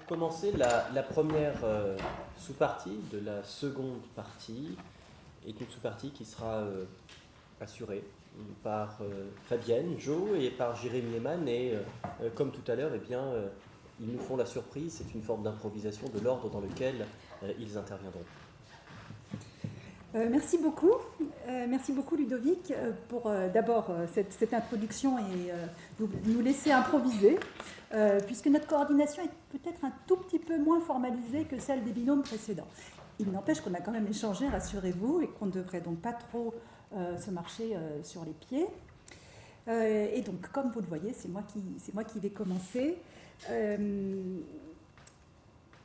commencer, la première sous-partie de la seconde partie est une sous-partie qui sera assurée par Fabienne, Jo et par Jérémy Eman. Et comme tout à l'heure, eh bien, ils nous font la surprise. C'est une forme d'improvisation de l'ordre dans lequel ils interviendront. Merci beaucoup Ludovic pour d'abord cette introduction et nous laisser improviser, puisque notre coordination est peut-être un tout petit peu moins formalisée que celle des binômes précédents. Il n'empêche qu'on a quand même échangé, rassurez-vous, et qu'on ne devrait donc pas trop se marcher sur les pieds. Et donc, comme vous le voyez, c'est moi qui vais commencer.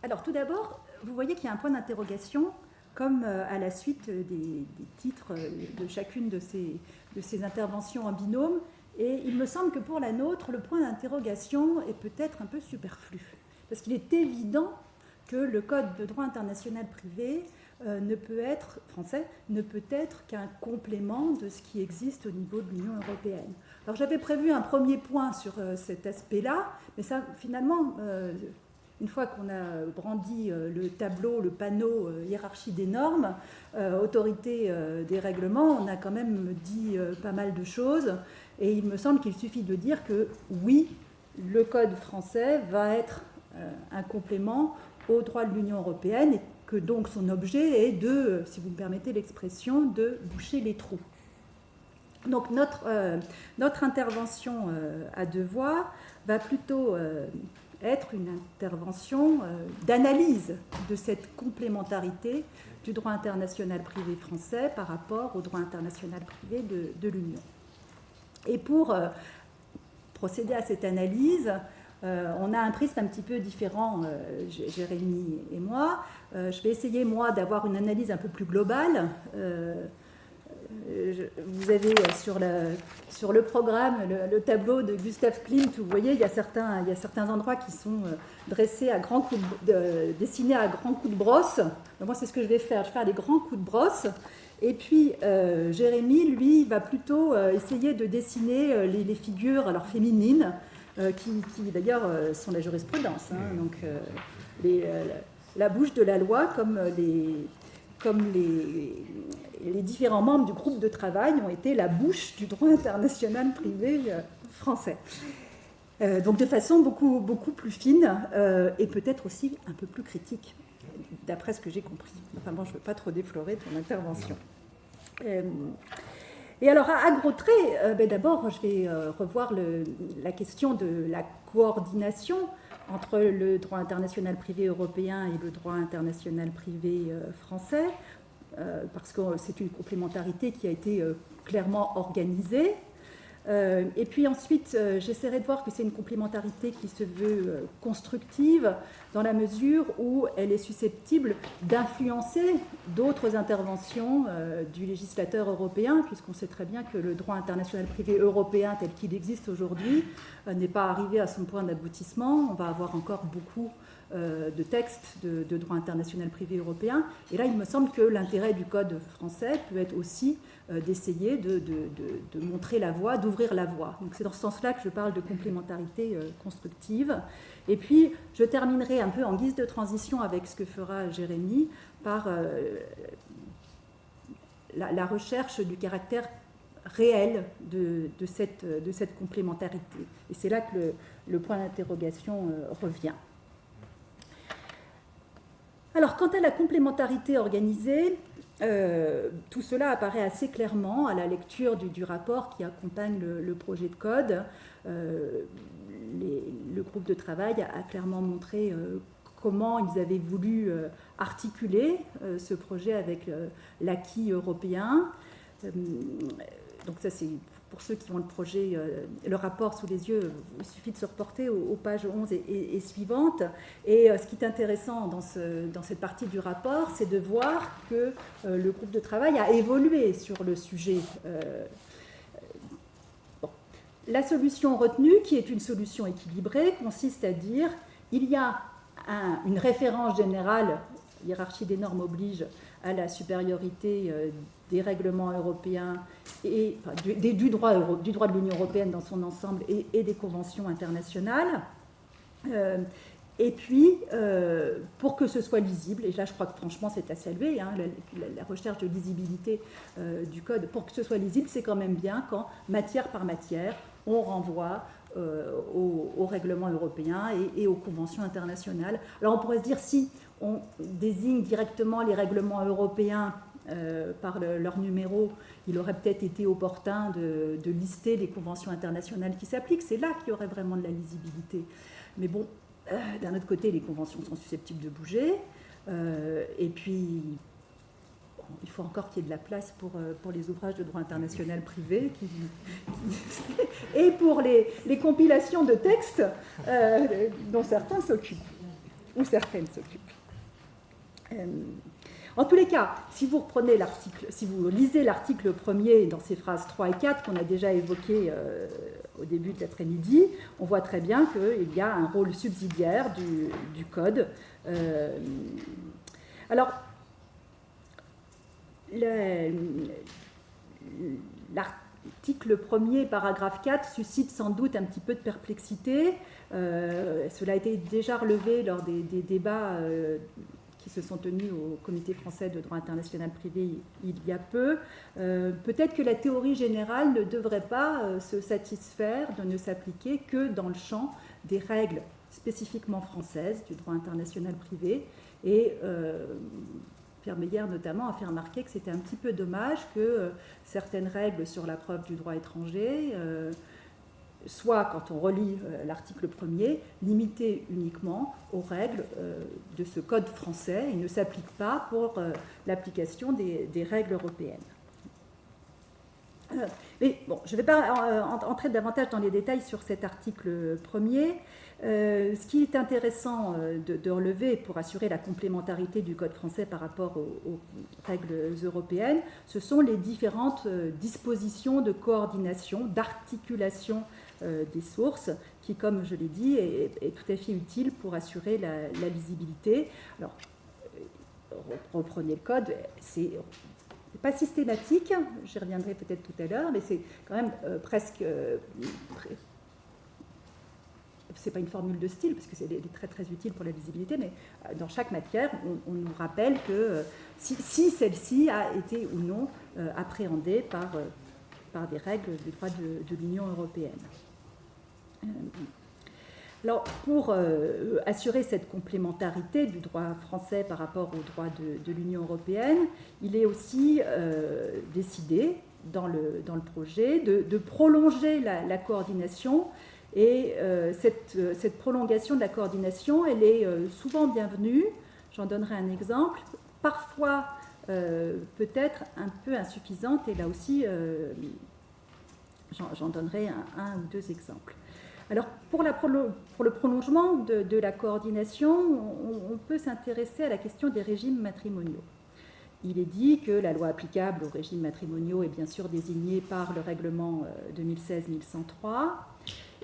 Alors, tout d'abord, vous voyez qu'il y a un point d'interrogation, comme à la suite des titres de chacune de ces interventions en binôme. Et il me semble que pour la nôtre, le point d'interrogation est peut-être un peu superflu. Parce qu'il est évident que le Code de droit international privé français ne peut être qu'un complément de ce qui existe au niveau de l'Union européenne. Alors j'avais prévu un premier point sur cet aspect-là, mais ça, finalement, une fois qu'on a brandi le tableau, le panneau, hiérarchie des normes, autorité des règlements, on a quand même dit pas mal de choses. Et il me semble qu'il suffit de dire que oui, le Code français va être un complément au droit de l'Union européenne et que donc son objet est de, si vous me permettez l'expression, de boucher les trous. Donc notre intervention à deux voix va plutôt être une intervention d'analyse de cette complémentarité du droit international privé français par rapport au droit international privé de l'Union. Et pour procéder à cette analyse, on a un prisme un petit peu différent, Jérémy et moi. Je vais essayer, moi, d'avoir une analyse un peu plus globale. Vous avez sur le programme le tableau de Gustav Klimt. Vous voyez, il y a certains endroits qui sont dressés à grands coups dessinés à grands coups de brosse. Donc moi, c'est ce que je vais faire. Je vais faire des grands coups de brosse. Et puis, Jérémy, lui, va plutôt essayer de dessiner les figures alors féminines, qui d'ailleurs sont la jurisprudence. Hein, donc, la bouche de la loi, comme les différents membres du groupe de travail ont été la bouche du droit international privé français. Donc de façon beaucoup plus fine et peut-être aussi un peu plus critique, d'après ce que j'ai compris. Enfin bon, je ne veux pas trop déflorer ton intervention. Et alors, à gros traits, d'abord, je vais revoir la question de la coordination entre le droit international privé européen et le droit international privé français, parce que c'est une complémentarité qui a été clairement organisée. Et puis ensuite, j'essaierai de voir que c'est une complémentarité qui se veut constructive dans la mesure où elle est susceptible d'influencer d'autres interventions du législateur européen, puisqu'on sait très bien que le droit international privé européen tel qu'il existe aujourd'hui n'est pas arrivé à son point d'aboutissement. On va avoir encore beaucoup de textes de droit international privé européen. Et là, il me semble que l'intérêt du Code français peut être aussi d'essayer de montrer la voie, d'ouvrir la voie. Donc c'est dans ce sens-là que je parle de complémentarité constructive. Et puis, je terminerai un peu en guise de transition avec ce que fera Jérémy par la recherche du caractère réel de cette complémentarité. Et c'est là que le point d'interrogation revient. Alors, quant à la complémentarité organisée, tout cela apparaît assez clairement à la lecture du rapport qui accompagne le projet de code. Le groupe de travail a clairement montré comment ils avaient voulu articuler ce projet avec l'acquis européen. Donc ça, c'est pour ceux qui ont le rapport sous les yeux, il suffit de se reporter aux pages 11 et suivantes. Et ce qui est intéressant dans cette partie du rapport, c'est de voir que le groupe de travail a évolué sur le sujet. La solution retenue, qui est une solution équilibrée, consiste à dire il y a une référence générale, hiérarchie des normes oblige, à la supériorité des règlements européens et du droit de l'Union européenne dans son ensemble et des conventions internationales. Et puis, pour que ce soit lisible, et là je crois que franchement c'est à saluer, hein, la recherche de lisibilité du code, pour que ce soit lisible, c'est quand même bien quand, matière par matière, on renvoie aux règlements européens et aux conventions internationales. Alors on pourrait se dire, si on désigne directement les règlements européens par leur numéro, il aurait peut-être été opportun de lister les conventions internationales qui s'appliquent. C'est là qu'il y aurait vraiment de la lisibilité. Mais bon, d'un autre côté, les conventions sont susceptibles de bouger. Et puis, bon, il faut encore qu'il y ait de la place pour les ouvrages de droit international privé et pour les compilations de textes dont certains s'occupent, ou certaines s'occupent. En tous les cas, si vous reprenez l'article, si vous lisez l'article premier dans ces phrases 3 et 4 qu'on a déjà évoquées au début de l'après-midi, on voit très bien qu'il y a un rôle subsidiaire du code. Alors, l'article 1er, paragraphe 4, suscite sans doute un petit peu de perplexité. Cela a été déjà relevé lors des débats qui se sont tenus au Comité français de droit international privé il y a peu. Peut-être que la théorie générale ne devrait pas se satisfaire de ne s'appliquer que dans le champ des règles spécifiquement françaises du droit international privé. Et Pierre Meyer notamment a fait remarquer que c'était un petit peu dommage que certaines règles sur la preuve du droit étranger soit, quand on relit l'article 1er, limité uniquement aux règles de ce code français et ne s'applique pas pour l'application des règles européennes. Mais bon, je ne vais pas entrer davantage dans les détails sur cet article 1er. Ce qui est intéressant de relever pour assurer la complémentarité du code français par rapport aux règles européennes, ce sont les différentes dispositions de coordination, d'articulation des sources, qui, comme je l'ai dit, est tout à fait utile pour assurer la lisibilité. Alors, reprenez le code, c'est pas systématique, j'y reviendrai peut-être tout à l'heure, mais c'est quand même presque... c'est pas une formule de style, parce que c'est très très utile pour la lisibilité, mais dans chaque matière, on nous rappelle que si celle-ci a été ou non appréhendée par des règles du droit de l'Union européenne. Alors, pour assurer cette complémentarité du droit français par rapport au droit de l'Union européenne, il est aussi décidé dans le projet de prolonger la coordination. Et cette prolongation de la coordination, elle est souvent bienvenue. J'en donnerai un exemple. Parfois, peut-être un peu insuffisante, et là aussi, j'en donnerai un ou deux exemples. Alors, pour le prolongement de la coordination, on peut s'intéresser à la question des régimes matrimoniaux. Il est dit que la loi applicable aux régimes matrimoniaux est bien sûr désignée par le règlement 2016-1103.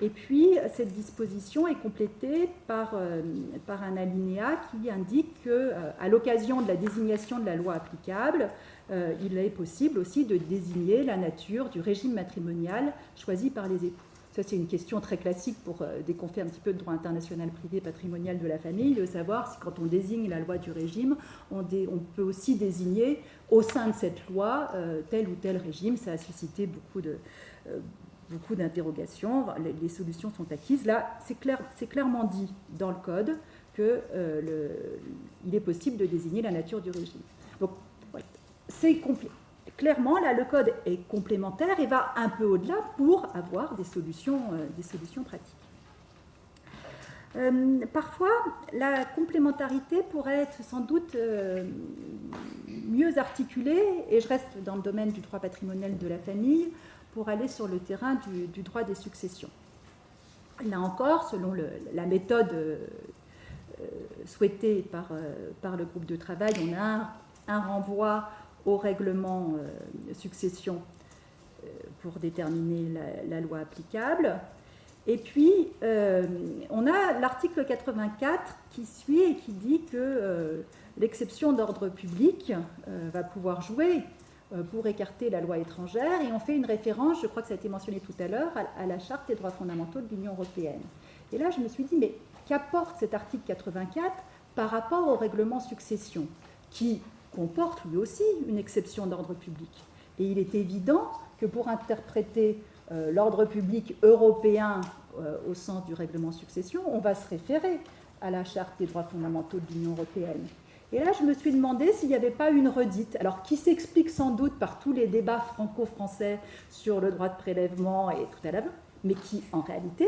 Et puis, cette disposition est complétée par un alinéa qui indique qu'à l'occasion de la désignation de la loi applicable, il est possible aussi de désigner la nature du régime matrimonial choisi par les époux. Ça, c'est une question très classique pour dès qu'on fait un petit peu de droit international privé patrimonial de la famille, de savoir si quand on désigne la loi du régime, on peut aussi désigner au sein de cette loi tel ou tel régime. Ça a suscité beaucoup d'interrogations. Les solutions sont acquises. Là, c'est clairement dit dans le code qu'il est possible de désigner la nature du régime. Donc, voilà. C'est complet. Clairement, là, le code est complémentaire et va un peu au-delà pour avoir des solutions pratiques. Parfois, la complémentarité pourrait être sans doute mieux articulée, et je reste dans le domaine du droit patrimonial de la famille, pour aller sur le terrain du droit des successions. Là encore, selon la méthode souhaitée par le groupe de travail, on a un renvoi au règlement succession pour déterminer la loi applicable. Et puis, on a l'article 84 qui suit et qui dit que l'exception d'ordre public va pouvoir jouer pour écarter la loi étrangère, et on fait une référence, je crois que ça a été mentionné tout à l'heure, à la Charte des droits fondamentaux de l'Union européenne. Et là, je me suis dit, mais qu'apporte cet article 84 par rapport au règlement succession, qui comporte lui aussi une exception d'ordre public. Et il est évident que pour interpréter l'ordre public européen au sens du règlement succession, on va se référer à la Charte des droits fondamentaux de l'Union européenne. Et là, je me suis demandé s'il n'y avait pas une redite, alors qui s'explique sans doute par tous les débats franco-français sur le droit de prélèvement et tout à l'heure, mais qui, en réalité,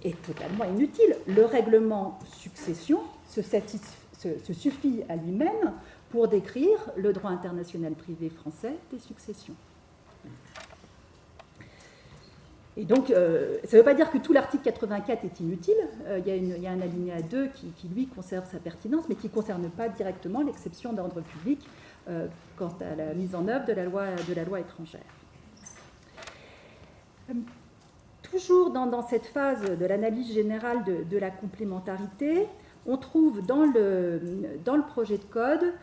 est totalement inutile. Le règlement succession se suffit à lui-même pour décrire le droit international privé français des successions. Et donc, ça ne veut pas dire que tout l'article 84 est inutile. Il y a un alinéa 2 qui, lui, conserve sa pertinence, mais qui ne concerne pas directement l'exception d'ordre public quant à la mise en œuvre de la loi étrangère. Toujours dans cette phase de l'analyse générale de la complémentarité, on trouve dans le projet de code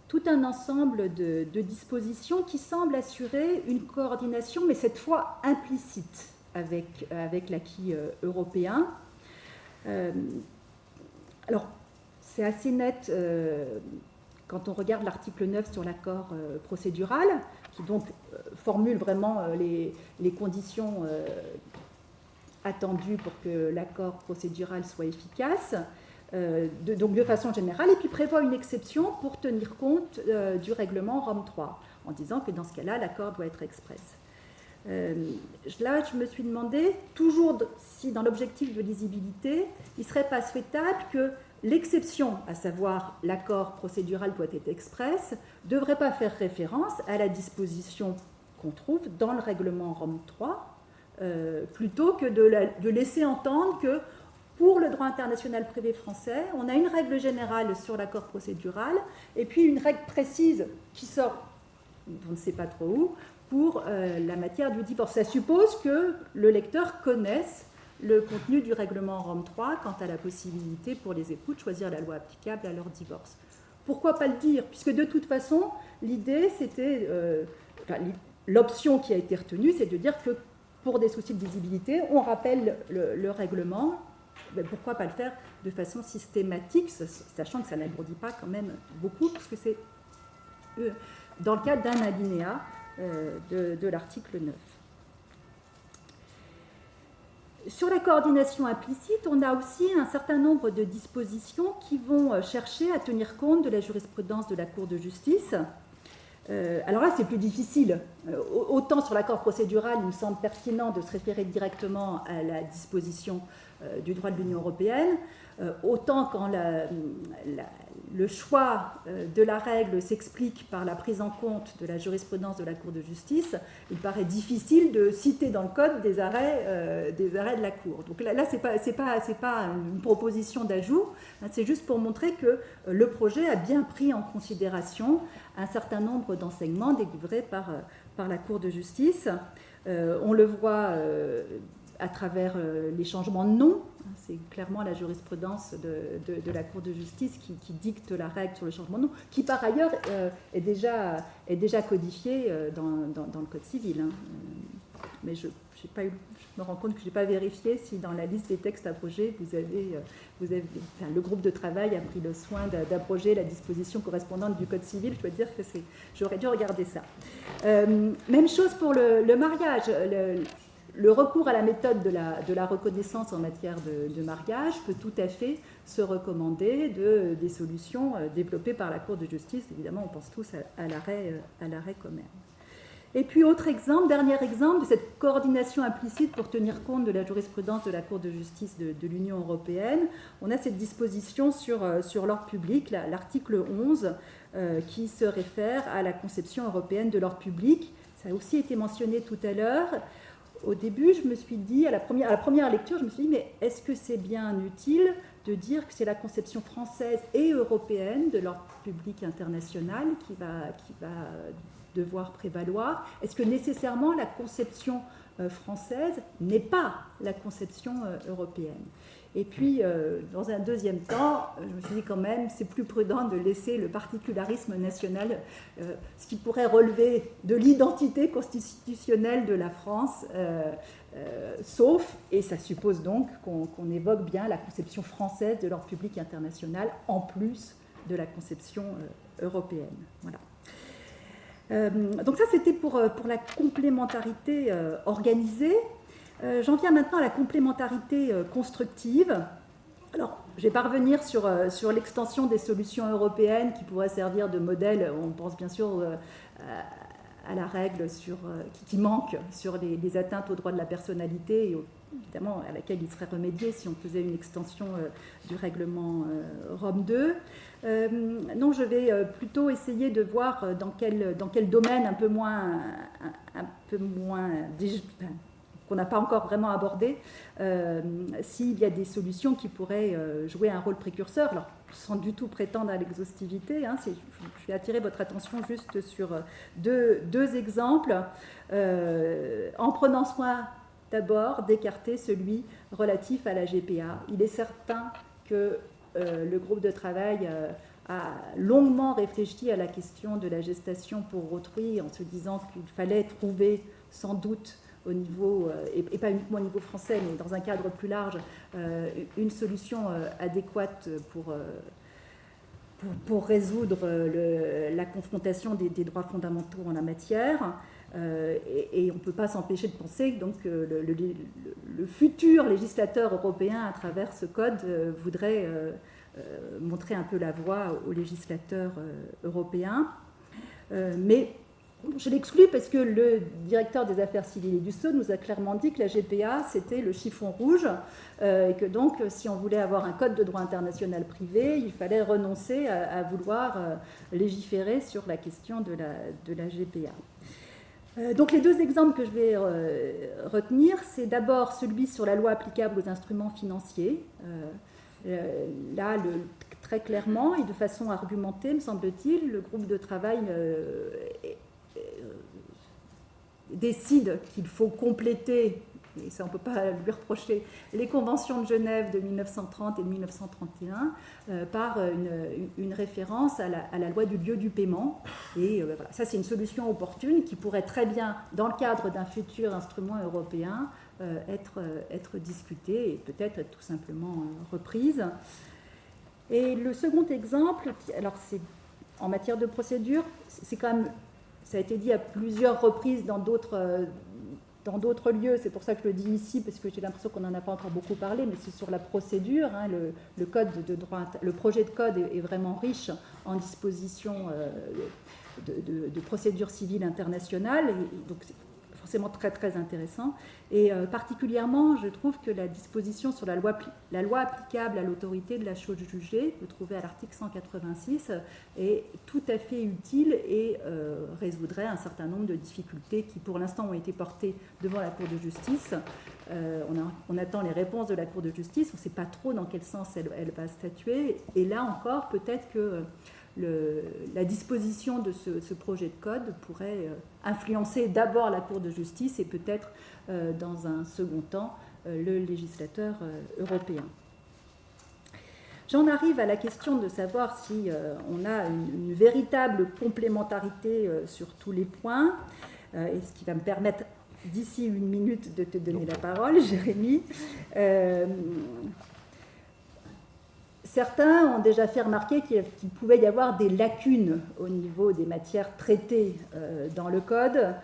tout un ensemble de dispositions qui semblent assurer une coordination, mais cette fois implicite, avec l'acquis européen. Alors, c'est assez net quand on regarde l'article 9 sur l'accord procédural, qui donc formule vraiment les conditions attendues pour que l'accord procédural soit efficace. Donc de façon générale, et puis prévoit une exception pour tenir compte du règlement Rome 3, en disant que dans ce cas-là, l'accord doit être express. Là, je me suis demandé, toujours si dans l'objectif de lisibilité, il ne serait pas souhaitable que l'exception, à savoir l'accord procédural doit être express, ne devrait pas faire référence à la disposition qu'on trouve dans le règlement Rome 3, plutôt que de laisser entendre que pour le droit international privé français, on a une règle générale sur l'accord procédural et puis une règle précise qui sort, on ne sait pas trop où, pour la matière du divorce. Ça suppose que le lecteur connaisse le contenu du règlement Rome 3 quant à la possibilité pour les époux de choisir la loi applicable à leur divorce. Pourquoi pas le dire? Puisque de toute façon, l'idée, c'était... l'option qui a été retenue, c'est de dire que pour des soucis de visibilité, on rappelle le règlement. Ben pourquoi pas le faire de façon systématique, sachant que ça n'alourdit pas quand même beaucoup, puisque c'est dans le cadre d'un alinéa de l'article 9. Sur la coordination implicite, on a aussi un certain nombre de dispositions qui vont chercher à tenir compte de la jurisprudence de la Cour de justice. Alors là, c'est plus difficile. Autant sur l'accord procédural, il me semble pertinent de se référer directement à la disposition du droit de l'Union européenne, autant quand le choix de la règle s'explique par la prise en compte de la jurisprudence de la Cour de justice, il paraît difficile de citer dans le code des arrêts de la Cour. Donc là c'est pas une proposition d'ajout, hein, c'est juste pour montrer que le projet a bien pris en considération un certain nombre d'enseignements délivrés par la Cour de justice. On le voit à travers les changements de nom. C'est clairement la jurisprudence de la Cour de justice qui dicte la règle sur le changement de nom, qui par ailleurs est déjà codifiée dans le Code civil. Hein. Mais je me rends compte que je n'ai pas vérifié si dans la liste des textes abrogés, le groupe de travail a pris le soin d'abroger la disposition correspondante du Code civil. Je dois dire que j'aurais dû regarder ça. Même chose pour le mariage. Le recours à la méthode de la reconnaissance en matière de mariage peut tout à fait se recommander des solutions développées par la Cour de justice. Évidemment, on pense tous à l'arrêt commun. Et puis, dernier exemple de cette coordination implicite pour tenir compte de la jurisprudence de la Cour de justice de l'Union européenne, on a cette disposition sur l'ordre public, l'article 11, qui se réfère à la conception européenne de l'ordre public. Ça a aussi été mentionné tout à l'heure. Au début, je me suis dit, à la première lecture, je me suis dit, mais est-ce que c'est bien utile de dire que c'est la conception française et européenne de l'ordre public international qui va devoir prévaloir? Est-ce que nécessairement la conception française n'est pas la conception européenne? Et puis, dans un deuxième temps, je me suis dit quand même, c'est plus prudent de laisser le particularisme national, ce qui pourrait relever de l'identité constitutionnelle de la France, sauf, et ça suppose donc qu'on évoque bien la conception française de l'ordre public international, en plus de la conception européenne. Voilà. Donc ça, c'était pour la complémentarité organisée. J'en viens maintenant à la complémentarité constructive. Alors, je vais pas revenir sur l'extension des solutions européennes qui pourraient servir de modèle. On pense bien sûr à la règle qui manque sur les atteintes aux droits de la personnalité, et évidemment à laquelle il serait remédié si on faisait une extension du règlement Rome II. Non, je vais plutôt essayer de voir dans quel domaine un peu moins qu'on n'a pas encore vraiment abordé, s'il y a des solutions qui pourraient jouer un rôle précurseur. Alors, sans du tout prétendre à l'exhaustivité, hein, je vais attirer votre attention juste sur deux exemples, en prenant soin d'abord d'écarter celui relatif à la GPA. Il est certain que le groupe de travail a longuement réfléchi à la question de la gestation pour autrui, en se disant qu'il fallait trouver sans doute au niveau, et pas uniquement au niveau français, mais dans un cadre plus large, une solution adéquate pour résoudre la confrontation des droits fondamentaux en la matière. Et on ne peut pas s'empêcher de penser donc, que le futur législateur européen, à travers ce code, voudrait montrer un peu la voie aux législateurs européens. Mais je l'exclus parce que le directeur des affaires civiles et du Sceau nous a clairement dit que la GPA, c'était le chiffon rouge, et que donc, si on voulait avoir un code de droit international privé, il fallait renoncer à vouloir légiférer sur la question de la GPA. Donc les deux exemples que je vais retenir, c'est d'abord celui sur la loi applicable aux instruments financiers. Là, très clairement et de façon argumentée, me semble-t-il, le groupe de travail décide qu'il faut compléter, et ça on ne peut pas lui reprocher, les conventions de Genève de 1930 et de 1931 par une référence à la loi du lieu du paiement. Et voilà, ça c'est une solution opportune qui pourrait très bien, dans le cadre d'un futur instrument européen, être discutée et peut-être être tout simplement reprise. Et le second exemple, alors c'est en matière de procédure, c'est quand même, ça a été dit à plusieurs reprises dans d'autres lieux, c'est pour ça que je le dis ici, parce que j'ai l'impression qu'on n'en a pas encore beaucoup parlé, mais c'est sur la procédure. Hein, le code de droit, le projet de code est vraiment riche en dispositions de procédure civile internationale, et donc c'est forcément très très intéressant. Et particulièrement, je trouve que la disposition sur la loi applicable à l'autorité de la chose jugée, que vous trouvez à l'article 186, est tout à fait utile et résoudrait un certain nombre de difficultés qui pour l'instant ont été portées devant la Cour de justice. On attend les réponses de la Cour de justice, on ne sait pas trop dans quel sens elle va statuer, et là encore peut-être que la disposition de ce projet de code pourrait influencer d'abord la Cour de justice et peut-être dans un second temps le législateur européen. J'en arrive à la question de savoir si on a une véritable complémentarité sur tous les points, et ce qui va me permettre d'ici une minute de te donner la parole, Jérémy. Certains ont déjà fait remarquer qu'il pouvait y avoir des lacunes au niveau des matières traitées dans le code.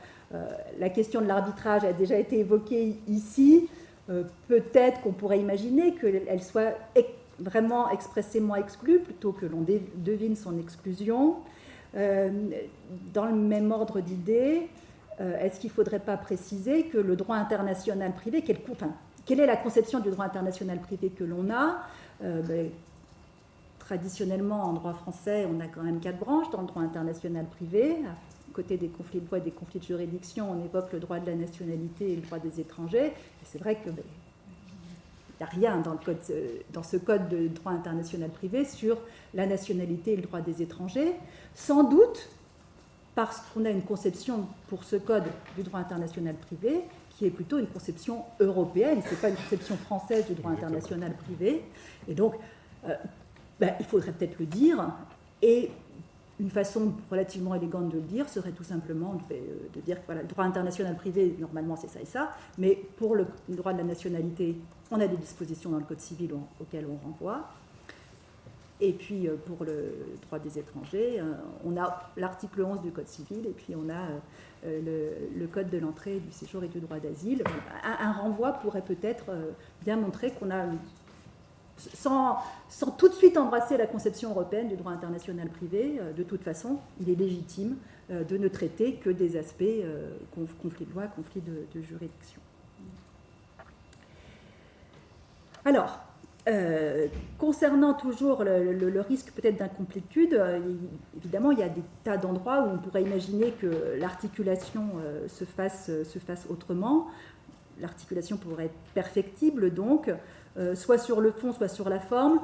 La question de l'arbitrage a déjà été évoquée ici. Peut-être qu'on pourrait imaginer qu'elle soit vraiment expressément exclue plutôt que l'on devine son exclusion. Dans le même ordre d'idées, est-ce qu'il ne faudrait pas préciser que le droit international privé, quelle est la conception du droit international privé que l'on a? Traditionnellement, en droit français, on a quand même 4 branches dans le droit international privé. À côté des conflits de droit et des conflits de juridiction, on évoque le droit de la nationalité et le droit des étrangers. Et c'est vrai qu'il n'y a rien dans ce code de droit international privé sur la nationalité et le droit des étrangers. Sans doute parce qu'on a une conception pour ce code du droit international privé qui qui est plutôt une conception européenne, ce n'est pas une conception française du droit international privé. Et donc, il faudrait peut-être le dire, et une façon relativement élégante de le dire serait tout simplement de dire que voilà, le droit international privé, normalement c'est ça et ça, mais pour le droit de la nationalité, on a des dispositions dans le Code civil auxquelles on renvoie. Et puis pour le droit des étrangers, on a l'article 11 du Code civil, et puis on a le Code de l'entrée, du séjour et du droit d'asile. Un renvoi pourrait peut-être bien montrer qu'on a, sans tout de suite embrasser la conception européenne du droit international privé, de toute façon, il est légitime de ne traiter que des aspects conflit de loi, conflit de juridiction. Alors, concernant toujours le risque peut-être d'incomplétude, évidemment, il y a des tas d'endroits où on pourrait imaginer que l'articulation se fasse autrement. L'articulation pourrait être perfectible, donc, soit sur le fond, soit sur la forme.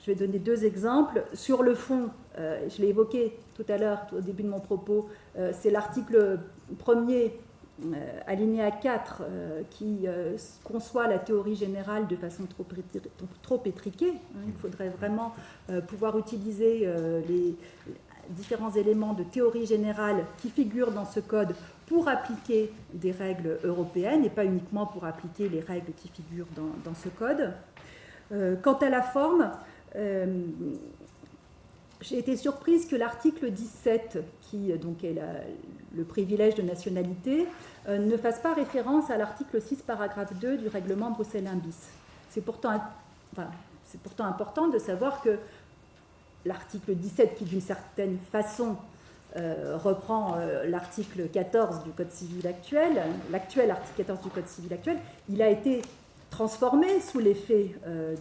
Je vais donner deux exemples. Sur le fond, je l'ai évoqué tout à l'heure, au début de mon propos, c'est l'article 1er, alinéa 4, qui conçoit la théorie générale de façon trop étriquée. Il faudrait vraiment pouvoir utiliser les différents éléments de théorie générale qui figurent dans ce code pour appliquer des règles européennes et pas uniquement pour appliquer les règles qui figurent dans ce code. Quant à la forme, j'ai été surprise que l'article 17, qui donc est le privilège de nationalité, ne fasse pas référence à l'article 6, paragraphe 2 du règlement Bruxelles 1 bis. C'est pourtant important de savoir que l'article 17, qui d'une certaine façon reprend l'article 14 du Code civil actuel, l'actuel article 14 du Code civil actuel, il a été transformé sous l'effet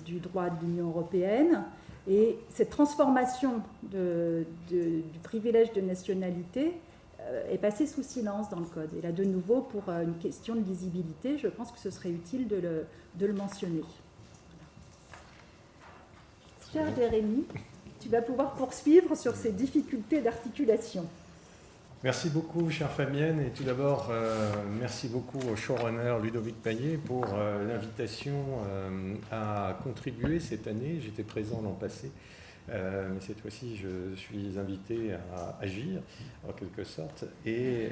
du droit de l'Union européenne, et cette transformation du privilège de nationalité est passée sous silence dans le Code. Et là, de nouveau, pour une question de lisibilité, je pense que ce serait utile de le mentionner. Cher Jérémy, tu vas pouvoir poursuivre sur ces difficultés d'articulation. Merci beaucoup, chère Fabienne. Et tout d'abord, merci beaucoup au showrunner Ludovic Payet pour l'invitation à contribuer cette année. J'étais présent l'an passé, mais cette fois-ci, je suis invité à agir, en quelque sorte. Et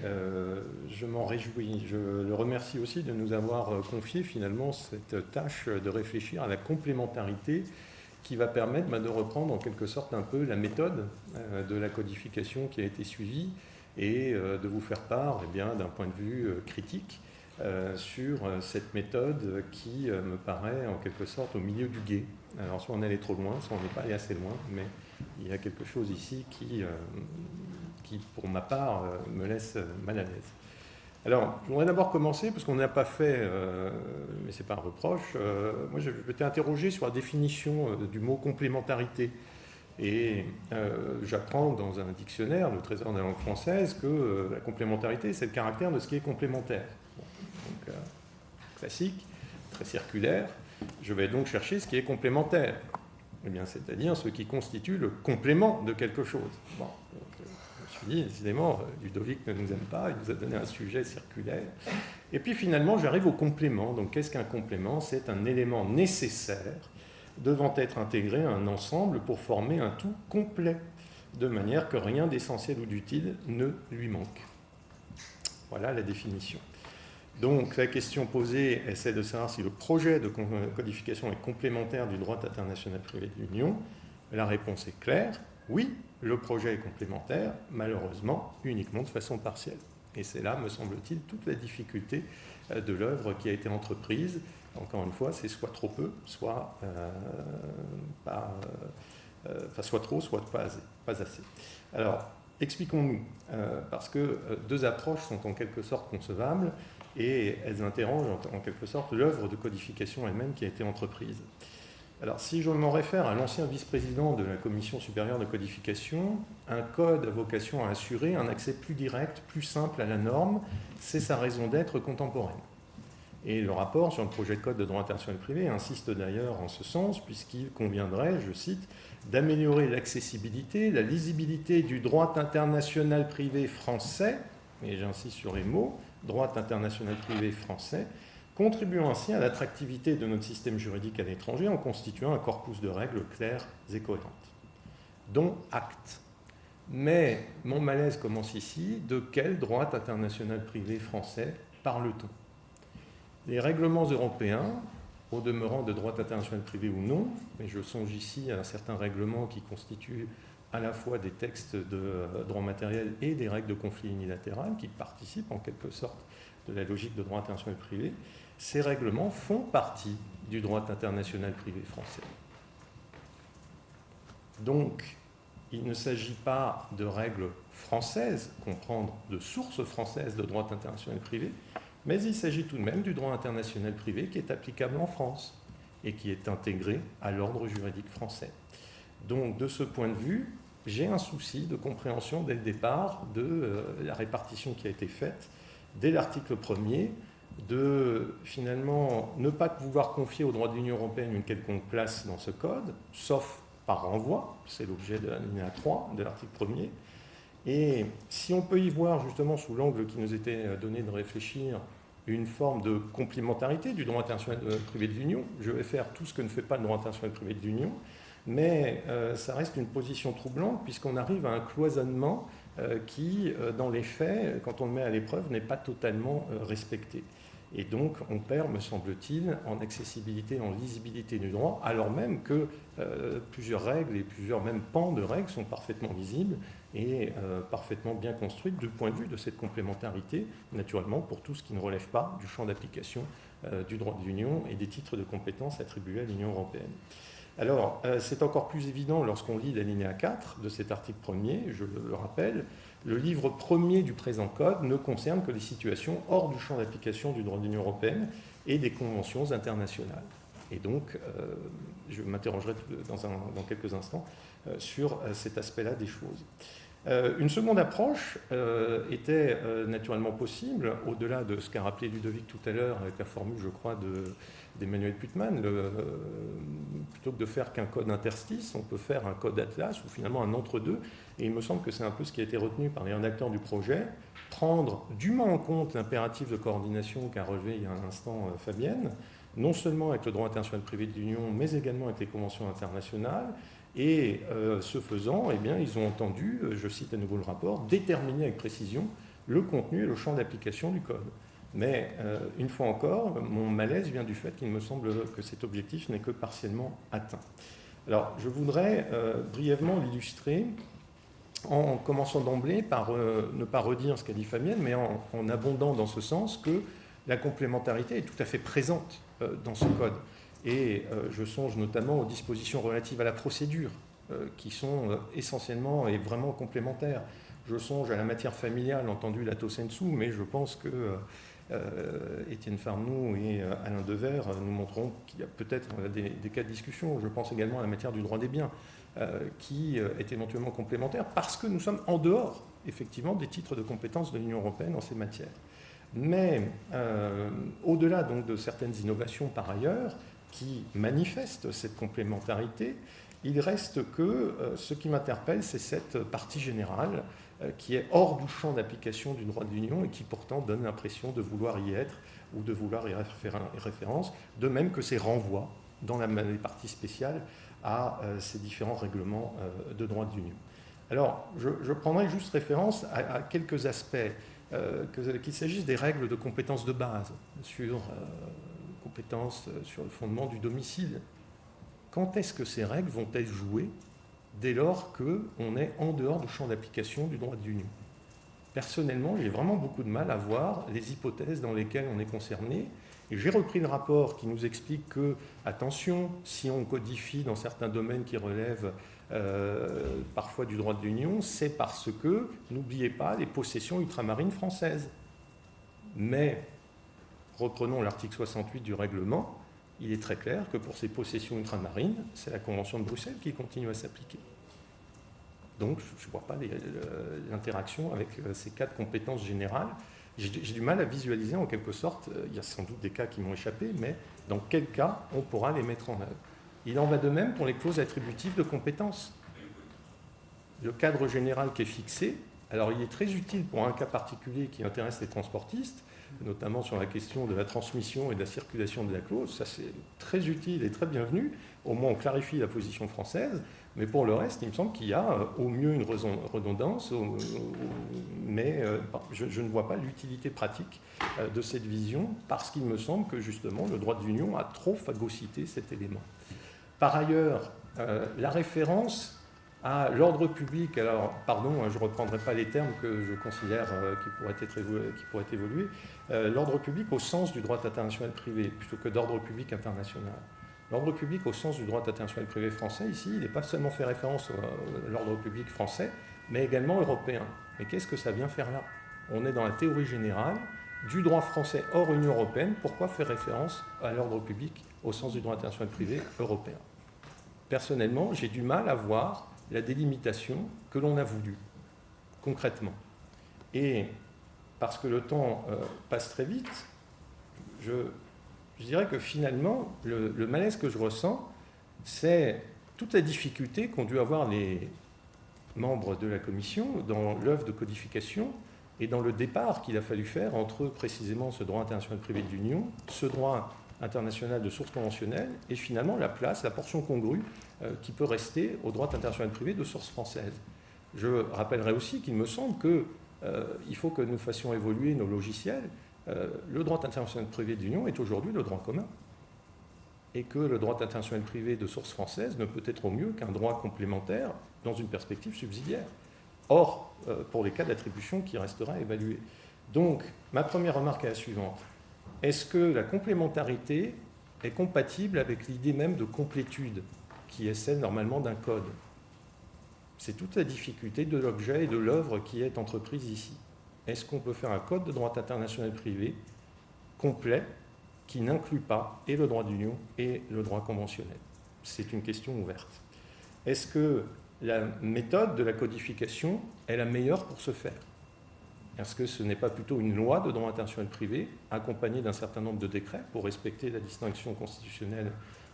je m'en réjouis. Je le remercie aussi de nous avoir confié finalement cette tâche de réfléchir à la complémentarité qui va permettre de reprendre en quelque sorte un peu la méthode de la codification qui a été suivie et de vous faire part d'un point de vue critique sur cette méthode qui me paraît en quelque sorte au milieu du gué. Alors soit on est allé trop loin, soit on n'est pas allé assez loin, mais il y a quelque chose ici qui pour ma part, me laisse mal à l'aise. Alors, je voudrais d'abord commencer, parce qu'on n'a pas fait, mais ce n'est pas un reproche, moi je m'étais interrogé sur la définition du mot complémentarité. Et j'apprends dans un dictionnaire, le Trésor de la langue française, que la complémentarité, c'est le caractère de ce qui est complémentaire. Donc, classique, très circulaire. Je vais donc chercher ce qui est complémentaire. Eh bien, c'est-à-dire ce qui constitue le complément de quelque chose. Bon, donc, je me suis dit, décidément, Ludovic ne nous aime pas, il nous a donné un sujet circulaire. Et puis finalement, j'arrive au complément. Donc, qu'est-ce qu'un complément ? C'est un élément nécessaire devant être intégré à un ensemble pour former un tout complet, de manière que rien d'essentiel ou d'utile ne lui manque. Voilà la définition. Donc la question posée essaie de savoir si le projet de codification est complémentaire du droit international privé de l'Union. La réponse est claire, oui, le projet est complémentaire, malheureusement uniquement de façon partielle. Et c'est là, me semble-t-il, toute la difficulté de l'œuvre qui a été entreprise. Encore une fois, c'est soit trop peu, soit soit trop, soit pas assez. Alors, expliquons-nous, parce que deux approches sont en quelque sorte concevables et elles interrogent en quelque sorte l'œuvre de codification elle-même qui a été entreprise. Alors, si je m'en réfère à l'ancien vice-président de la Commission supérieure de codification, un code a vocation à assurer un accès plus direct, plus simple à la norme, c'est sa raison d'être contemporaine. Et le rapport sur le projet de code de droit international privé insiste d'ailleurs en ce sens, puisqu'il conviendrait, je cite, d'améliorer l'accessibilité, la lisibilité du droit international privé français, et j'insiste sur les mots, droit international privé français, contribuant ainsi à l'attractivité de notre système juridique à l'étranger en constituant un corpus de règles claires et cohérentes. Dont acte. Mais mon malaise commence ici. De quel droit international privé français parle-t-on? Les règlements européens, au demeurant de droit international privé ou non, mais je songe ici à certains règlements qui constituent à la fois des textes de droit matériel et des règles de conflit unilatéral qui participent en quelque sorte de la logique de droit international privé, ces règlements font partie du droit international privé français. Donc, il ne s'agit pas de règles françaises, comprendre de sources françaises de droit international privé, mais il s'agit tout de même du droit international privé qui est applicable en France et qui est intégré à l'ordre juridique français. Donc, de ce point de vue, j'ai un souci de compréhension dès le départ de la répartition qui a été faite dès l'article 1er, de finalement ne pas pouvoir confier au droit de l'Union européenne une quelconque place dans ce code, sauf par renvoi, c'est l'objet de l'alinéa 3 de l'article 1er. Et si on peut y voir justement sous l'angle qui nous était donné de réfléchir une forme de complémentarité du droit international privé de l'Union, je vais faire tout ce que ne fait pas le droit international privé de l'Union, mais ça reste une position troublante puisqu'on arrive à un cloisonnement qui, dans les faits, quand on le met à l'épreuve, n'est pas totalement respecté. Et donc, on perd, me semble-t-il, en accessibilité, en lisibilité du droit, alors même que plusieurs règles et plusieurs même pans de règles sont parfaitement lisibles et parfaitement bien construites du point de vue de cette complémentarité, naturellement, pour tout ce qui ne relève pas du champ d'application du droit de l'Union et des titres de compétences attribués à l'Union européenne. Alors, c'est encore plus évident lorsqu'on lit l'alinéa 4 de cet article 1er, je le rappelle. Le livre premier du présent code ne concerne que les situations hors du champ d'application du droit de l'Union européenne et des conventions internationales. Et donc, je m'interrogerai dans quelques instants sur cet aspect-là des choses. Une seconde approche était naturellement possible, au-delà de ce qu'a rappelé Ludovic tout à l'heure avec la formule, je crois, d'Emmanuel Putman. Plutôt que de faire qu'un code interstice, on peut faire un code atlas ou finalement un entre-deux. Et il me semble que c'est un peu ce qui a été retenu par les rédacteurs du projet, prendre dûment en compte l'impératif de coordination qu'a relevé il y a un instant Fabienne, non seulement avec le droit international privé de l'Union, mais également avec les conventions internationales. Et ce faisant, eh bien, ils ont entendu, je cite à nouveau le rapport, déterminer avec précision le contenu et le champ d'application du code. Mais une fois encore, mon malaise vient du fait qu'il me semble que cet objectif n'est que partiellement atteint. Alors, je voudrais brièvement l'illustrer en commençant d'emblée par ne pas redire ce qu'a dit Fabienne, mais en abondant dans ce sens que la complémentarité est tout à fait présente dans ce code. Et je songe notamment aux dispositions relatives à la procédure, qui sont essentiellement et vraiment complémentaires. Je songe à la matière familiale, entendu Lato Sensu, mais je pense que Étienne Farnoux et Alain Devers nous montreront qu'il y a peut-être des cas de discussion. Je pense également à la matière du droit des biens, qui est éventuellement complémentaire, parce que nous sommes en dehors, effectivement, des titres de compétences de l'Union européenne en ces matières. Mais au-delà donc de certaines innovations par ailleurs, qui manifestent cette complémentarité, il reste que ce qui m'interpelle, c'est cette partie générale qui est hors du champ d'application du droit de l'Union et qui pourtant donne l'impression de vouloir y être ou de vouloir y référence, de même que ces renvois dans les parties spéciales à ces différents règlements de droit de l'Union. Alors, je prendrai juste référence à quelques aspects, qu'il s'agisse des règles de compétences de base sur compétences sur le fondement du domicile. Quand est-ce que ces règles vont être jouées dès lors qu'on est en dehors du champ d'application du droit de l'Union? Personnellement, j'ai vraiment beaucoup de mal à voir les hypothèses dans lesquelles on est concerné. Et j'ai repris le rapport qui nous explique que, attention, si on codifie dans certains domaines qui relèvent parfois du droit de l'Union, c'est parce que, n'oubliez pas, les possessions ultramarines françaises. Mais, reprenons l'article 68 du règlement, il est très clair que pour ces possessions ultramarines, c'est la Convention de Bruxelles qui continue à s'appliquer. Donc, je ne vois pas l'interaction avec ces cas de compétences générales. J'ai du mal à visualiser en quelque sorte, il y a sans doute des cas qui m'ont échappé, mais dans quel cas on pourra les mettre en œuvre. Il en va de même pour les clauses attributives de compétences. Le cadre général qui est fixé, alors il est très utile pour un cas particulier qui intéresse les transportistes, notamment sur la question de la transmission et de la circulation de la clause. Ça, c'est très utile et très bienvenu. Au moins, on clarifie la position française. Mais pour le reste, il me semble qu'il y a au mieux une redondance, mais je ne vois pas l'utilité pratique de cette vision, parce qu'il me semble que justement le droit de l'Union a trop phagocyté cet élément. Par ailleurs, la référence à l'ordre public, alors pardon, je ne reprendrai pas les termes que je considère qui pourraient évoluer, l'ordre public au sens du droit international privé, plutôt que d'ordre public international. L'ordre public au sens du droit international privé français, ici, il n'est pas seulement fait référence à l'ordre public français, mais également européen. Mais qu'est-ce que ça vient faire là? On est dans la théorie générale du droit français hors Union européenne. Pourquoi faire référence à l'ordre public au sens du droit international privé européen? Personnellement, j'ai du mal à voir la délimitation que l'on a voulu, concrètement. Et parce que le temps passe très vite, je dirais que finalement, le malaise que je ressens, c'est toute la difficulté qu'ont dû avoir les membres de la Commission dans l'œuvre de codification et dans le départ qu'il a fallu faire entre précisément ce droit international privé de l'Union, ce droit international de source conventionnelle et finalement la place, la portion congrue qui peut rester au droit international privé de source française. Je rappellerai aussi qu'il me semble qu'il faut que nous fassions évoluer nos logiciels. Le droit international privé de l'Union est aujourd'hui le droit commun et que le droit international privé de source française ne peut être au mieux qu'un droit complémentaire dans une perspective subsidiaire. Or, pour les cas d'attribution qui restera à évaluer. Donc, ma première remarque est la suivante. Est-ce que la complémentarité est compatible avec l'idée même de complétude qui est celle normalement d'un code? C'est toute la difficulté de l'objet et de l'œuvre qui est entreprise ici. Est-ce qu'on peut faire un code de droit international privé complet qui n'inclut pas et le droit de l'Union et le droit conventionnel? C'est une question ouverte. Est-ce que la méthode de la codification est la meilleure pour ce faire? Est-ce que ce n'est pas plutôt une loi de droit international privé accompagnée d'un certain nombre de décrets pour respecter la distinction constitutionnelle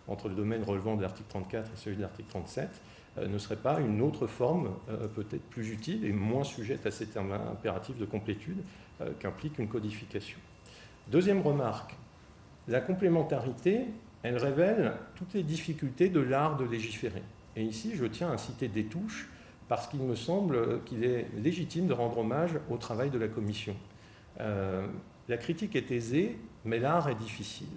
entre le domaine relevant de l'article 34 et celui de l'article 37 ne serait pas une autre forme peut-être plus utile et moins sujette à cet impératif de complétude qu'implique une codification. Deuxième remarque, la complémentarité, elle révèle toutes les difficultés de l'art de légiférer. Et ici, je tiens à citer Destouches parce qu'il me semble qu'il est légitime de rendre hommage au travail de la Commission. La critique est aisée, mais l'art est difficile.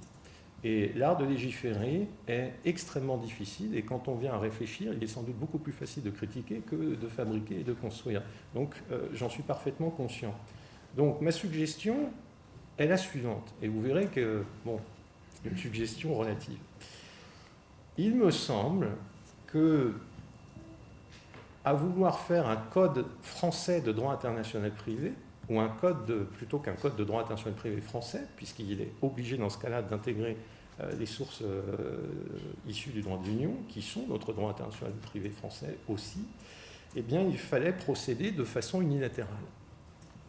Et l'art de légiférer est extrêmement difficile et quand on vient à réfléchir, il est sans doute beaucoup plus facile de critiquer que de fabriquer et de construire. Donc j'en suis parfaitement conscient. Donc ma suggestion est la suivante, et vous verrez que, bon, c'est une suggestion relative. Il me semble que, à vouloir faire un code français de droit international privé, ou un code plutôt qu'un code de droit international privé français, puisqu'il est obligé dans ce cas-là d'intégrer les sources issues du droit de l'Union, qui sont notre droit international privé français aussi, eh bien il fallait procéder de façon unilatérale.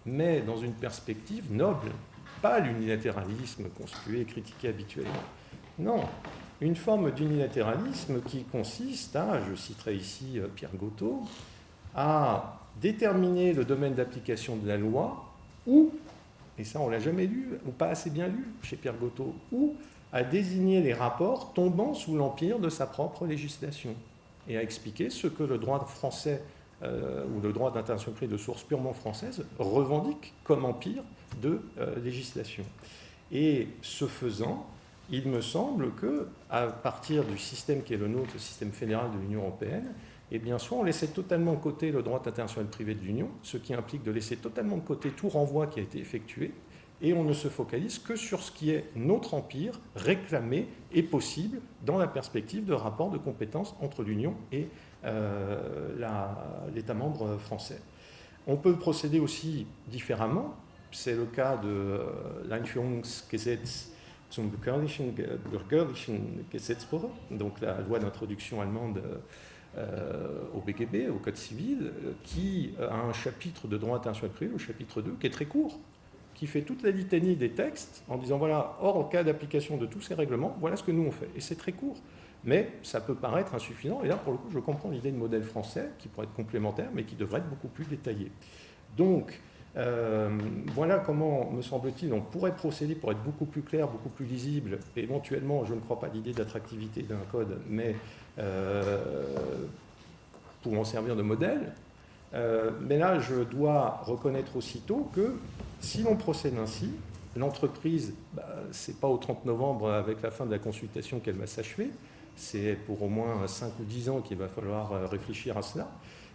Mais dans une perspective noble, pas l'unilatéralisme conspué et critiqué habituellement. Non, une forme d'unilatéralisme qui consiste à, je citerai ici Pierre Gotteau, à déterminer le domaine d'application de la loi, ou, et ça on ne l'a jamais lu, ou pas assez bien lu chez Pierre Gotteau, ou à désigner les rapports tombant sous l'empire de sa propre législation, et à expliquer ce que le droit français, ou le droit d'intervention privé de source purement française, revendique comme empire de législation. Et ce faisant, il me semble qu'à partir du système qui est le nôtre, le système fédéral de l'Union européenne, eh bien, soit on laissait totalement de côté le droit international privé de l'Union, ce qui implique de laisser totalement de côté tout renvoi qui a été effectué, et on ne se focalise que sur ce qui est notre empire, réclamé et possible dans la perspective de rapport de compétences entre l'Union et l'État membre français. On peut procéder aussi différemment, c'est le cas de l'Einführungsgesetz zum bürgerlichen Gesetzbuch, donc la loi d'introduction allemande au BGB, au Code civil, qui a un chapitre de droit international privé, le chapitre 2, qui est très court, qui fait toute la litanie des textes en disant voilà, hors en cas d'application de tous ces règlements, voilà ce que nous on fait. Et c'est très court, mais ça peut paraître insuffisant. Et là, pour le coup, je comprends l'idée de modèle français qui pourrait être complémentaire, mais qui devrait être beaucoup plus détaillé. Donc, Voilà comment, me semble-t-il, on pourrait procéder pour être beaucoup plus clair, beaucoup plus lisible. Et éventuellement, je ne crois pas à l'idée d'attractivité d'un code, mais pour en servir de modèle. Mais là, je dois reconnaître aussitôt que si l'on procède ainsi, l'entreprise, ce n'est pas au 30 novembre avec la fin de la consultation qu'elle va s'achever, c'est pour au moins 5 ou 10 ans qu'il va falloir réfléchir à cela.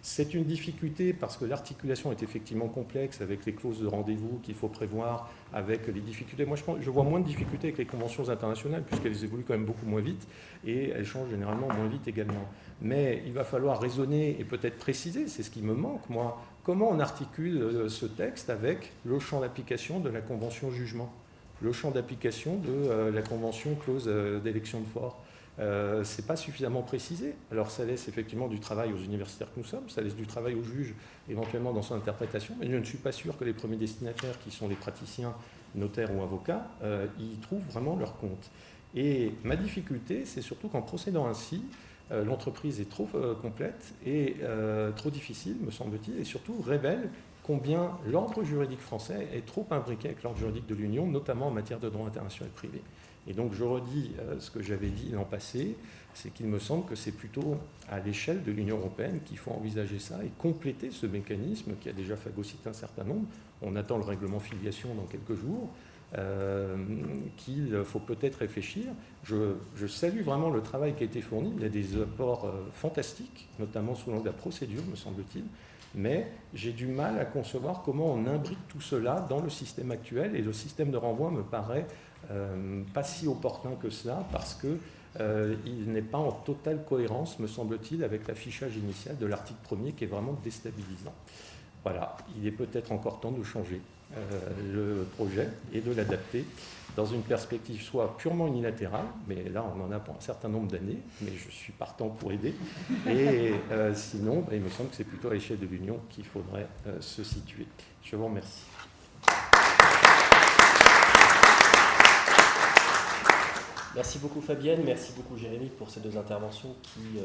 C'est une difficulté parce que l'articulation est effectivement complexe avec les clauses de rendez-vous qu'il faut prévoir, avec les difficultés. Moi, je vois moins de difficultés avec les conventions internationales puisqu'elles évoluent quand même beaucoup moins vite et elles changent généralement moins vite également. Mais il va falloir raisonner et peut-être préciser, c'est ce qui me manque, moi, comment on articule ce texte avec le champ d'application de la convention jugement, le champ d'application de la convention clause d'élection de fort. C'est pas suffisamment précisé. Alors ça laisse effectivement du travail aux universitaires que nous sommes, ça laisse du travail aux juges éventuellement dans son interprétation, mais je ne suis pas sûr que les premiers destinataires qui sont les praticiens, notaires ou avocats, y trouvent vraiment leur compte. Et ma difficulté, c'est surtout qu'en procédant ainsi, l'entreprise est trop complète et trop difficile, me semble-t-il, et surtout révèle combien l'ordre juridique français est trop imbriqué avec l'ordre juridique de l'Union, notamment en matière de droit international privé. Et donc je redis ce que j'avais dit l'an passé, c'est qu'il me semble que c'est plutôt à l'échelle de l'Union européenne qu'il faut envisager ça et compléter ce mécanisme qui a déjà phagocyté un certain nombre. On attend le règlement filiation dans quelques jours, qu'il faut peut-être réfléchir. Je salue vraiment le travail qui a été fourni, il y a des apports fantastiques, notamment sous l'angle de la procédure, me semble-t-il. Mais j'ai du mal à concevoir comment on imbrique tout cela dans le système actuel, et le système de renvoi me paraît pas si opportun que cela, parce qu'il n'est pas en totale cohérence, me semble-t-il, avec l'affichage initial de l'article 1er qui est vraiment déstabilisant. Voilà, il est peut-être encore temps de changer le projet et de l'adapter dans une perspective soit purement unilatérale, mais là on en a pour un certain nombre d'années, mais je suis partant pour aider, et sinon il me semble que c'est plutôt à l'échelle de l'Union qu'il faudrait se situer. Je vous remercie. Merci beaucoup Fabienne, merci beaucoup Jérémy pour ces deux interventions qui,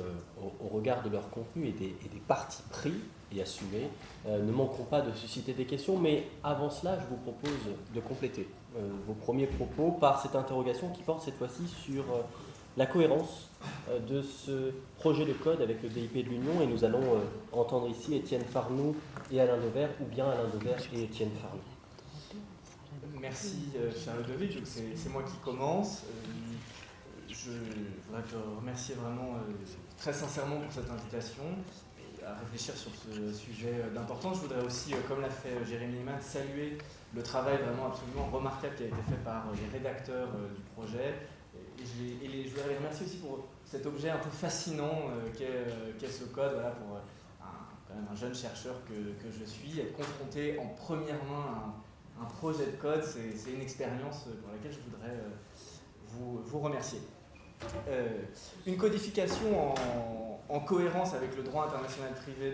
au regard de leur contenu et des partis pris et assumés, ne manqueront pas de susciter des questions. Mais avant cela, je vous propose de compléter vos premiers propos par cette interrogation qui porte cette fois-ci sur la cohérence de ce projet de code avec le DIP de l'Union. Et nous allons entendre ici Étienne Farnoux et Alain Devers, ou bien Alain Devers et Étienne Farnoux. Merci, cher Ludovic, c'est moi qui commence. Je voudrais te remercier vraiment très sincèrement pour cette invitation et à réfléchir sur ce sujet d'importance. Je voudrais aussi, comme l'a fait Jérémy Eman, saluer le travail vraiment absolument remarquable qui a été fait par les rédacteurs du projet. Et je voudrais les remercier aussi pour cet objet un peu fascinant qu'est ce code. Voilà, pour quand même un jeune chercheur que je suis, être confronté en première main à un projet de code, c'est une expérience pour laquelle je voudrais vous remercier. Une codification en cohérence avec le droit international privé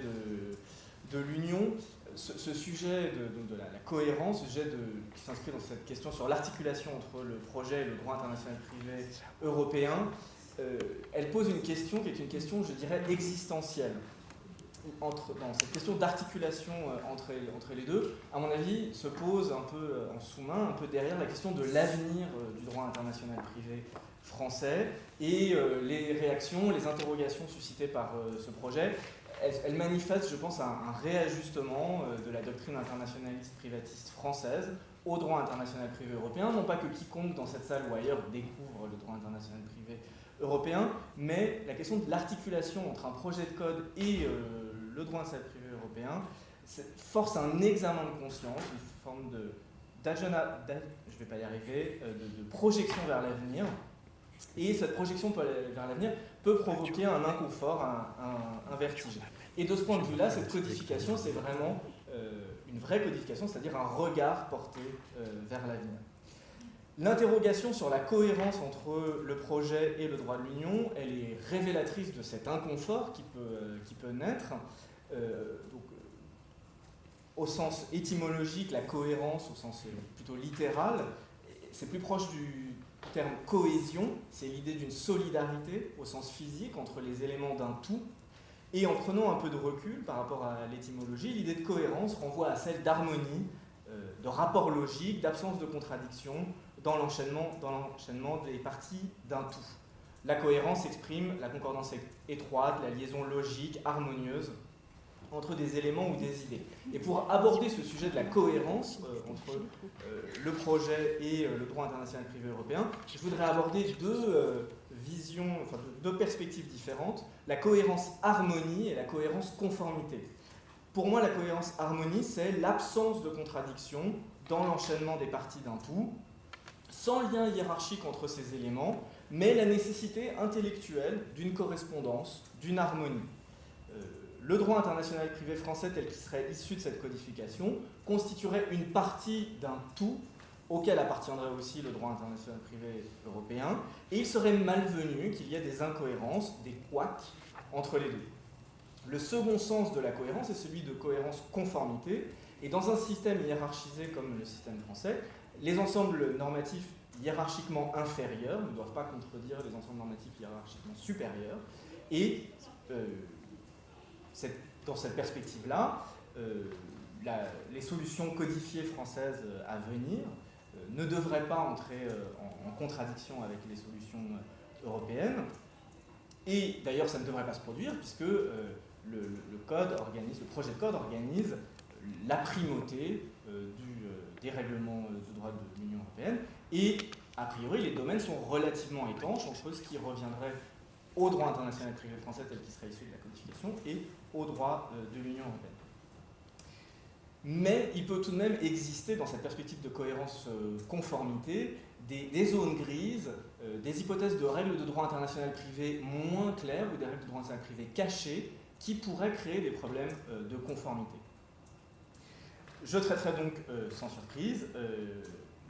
de l'Union, ce sujet de la cohérence, ce sujet qui s'inscrit dans cette question sur l'articulation entre le projet et le droit international privé européen, elle pose une question qui est une question, je dirais, existentielle. Dans cette question d'articulation entre les deux, à mon avis, se pose un peu en sous-main, un peu derrière la question de l'avenir du droit international privé français et les réactions, les interrogations suscitées par ce projet. Elles manifestent, je pense, un réajustement de la doctrine internationaliste privatiste française au droit international privé européen. Non pas que quiconque dans cette salle ou ailleurs découvre le droit international privé européen, mais la question de l'articulation entre un projet de code et le droit international privé européen force un examen de conscience, une forme de projection vers l'avenir. Et cette projection vers l'avenir peut provoquer un inconfort, un vertige. Et de ce point de vue-là, cette codification, c'est vraiment une vraie codification, c'est-à-dire un regard porté vers l'avenir. L'interrogation sur la cohérence entre le projet et le droit de l'Union, elle est révélatrice de cet inconfort qui peut naître. Au sens étymologique, la cohérence, au sens plutôt littéral, c'est plus proche du terme cohésion, c'est l'idée d'une solidarité au sens physique entre les éléments d'un tout. Et en prenant un peu de recul par rapport à l'étymologie, l'idée de cohérence renvoie à celle d'harmonie, de rapport logique, d'absence de contradiction dans l'enchaînement des parties d'un tout. La cohérence exprime la concordance étroite, la liaison logique, harmonieuse entre des éléments ou des idées. Et pour aborder ce sujet de la cohérence entre le projet et le droit international privé européen, je voudrais aborder deux perspectives différentes, la cohérence-harmonie et la cohérence-conformité. Pour moi, la cohérence-harmonie, c'est l'absence de contradiction dans l'enchaînement des parties d'un tout, sans lien hiérarchique entre ces éléments, mais la nécessité intellectuelle d'une correspondance, d'une harmonie. Le droit international privé français tel qu'il serait issu de cette codification constituerait une partie d'un tout auquel appartiendrait aussi le droit international privé européen, et il serait malvenu qu'il y ait des incohérences, des couacs entre les deux. Le second sens de la cohérence est celui de cohérence-conformité, et dans un système hiérarchisé comme le système français, les ensembles normatifs hiérarchiquement inférieurs ne doivent pas contredire les ensembles normatifs hiérarchiquement supérieurs, et dans cette perspective-là, les solutions codifiées françaises à venir ne devraient pas entrer en contradiction avec les solutions européennes. Et d'ailleurs, ça ne devrait pas se produire puisque le projet de code organise la primauté des règlements de droit de l'Union européenne. Et a priori, les domaines sont relativement étanches entre ce qui reviendrait au droit international privé français tel qu'il serait issu de la codification et au droit de l'Union européenne. Mais il peut tout de même exister dans cette perspective de cohérence-conformité des zones grises, des hypothèses de règles de droit international privé moins claires ou des règles de droit international privé cachées qui pourraient créer des problèmes de conformité. Je traiterai donc sans surprise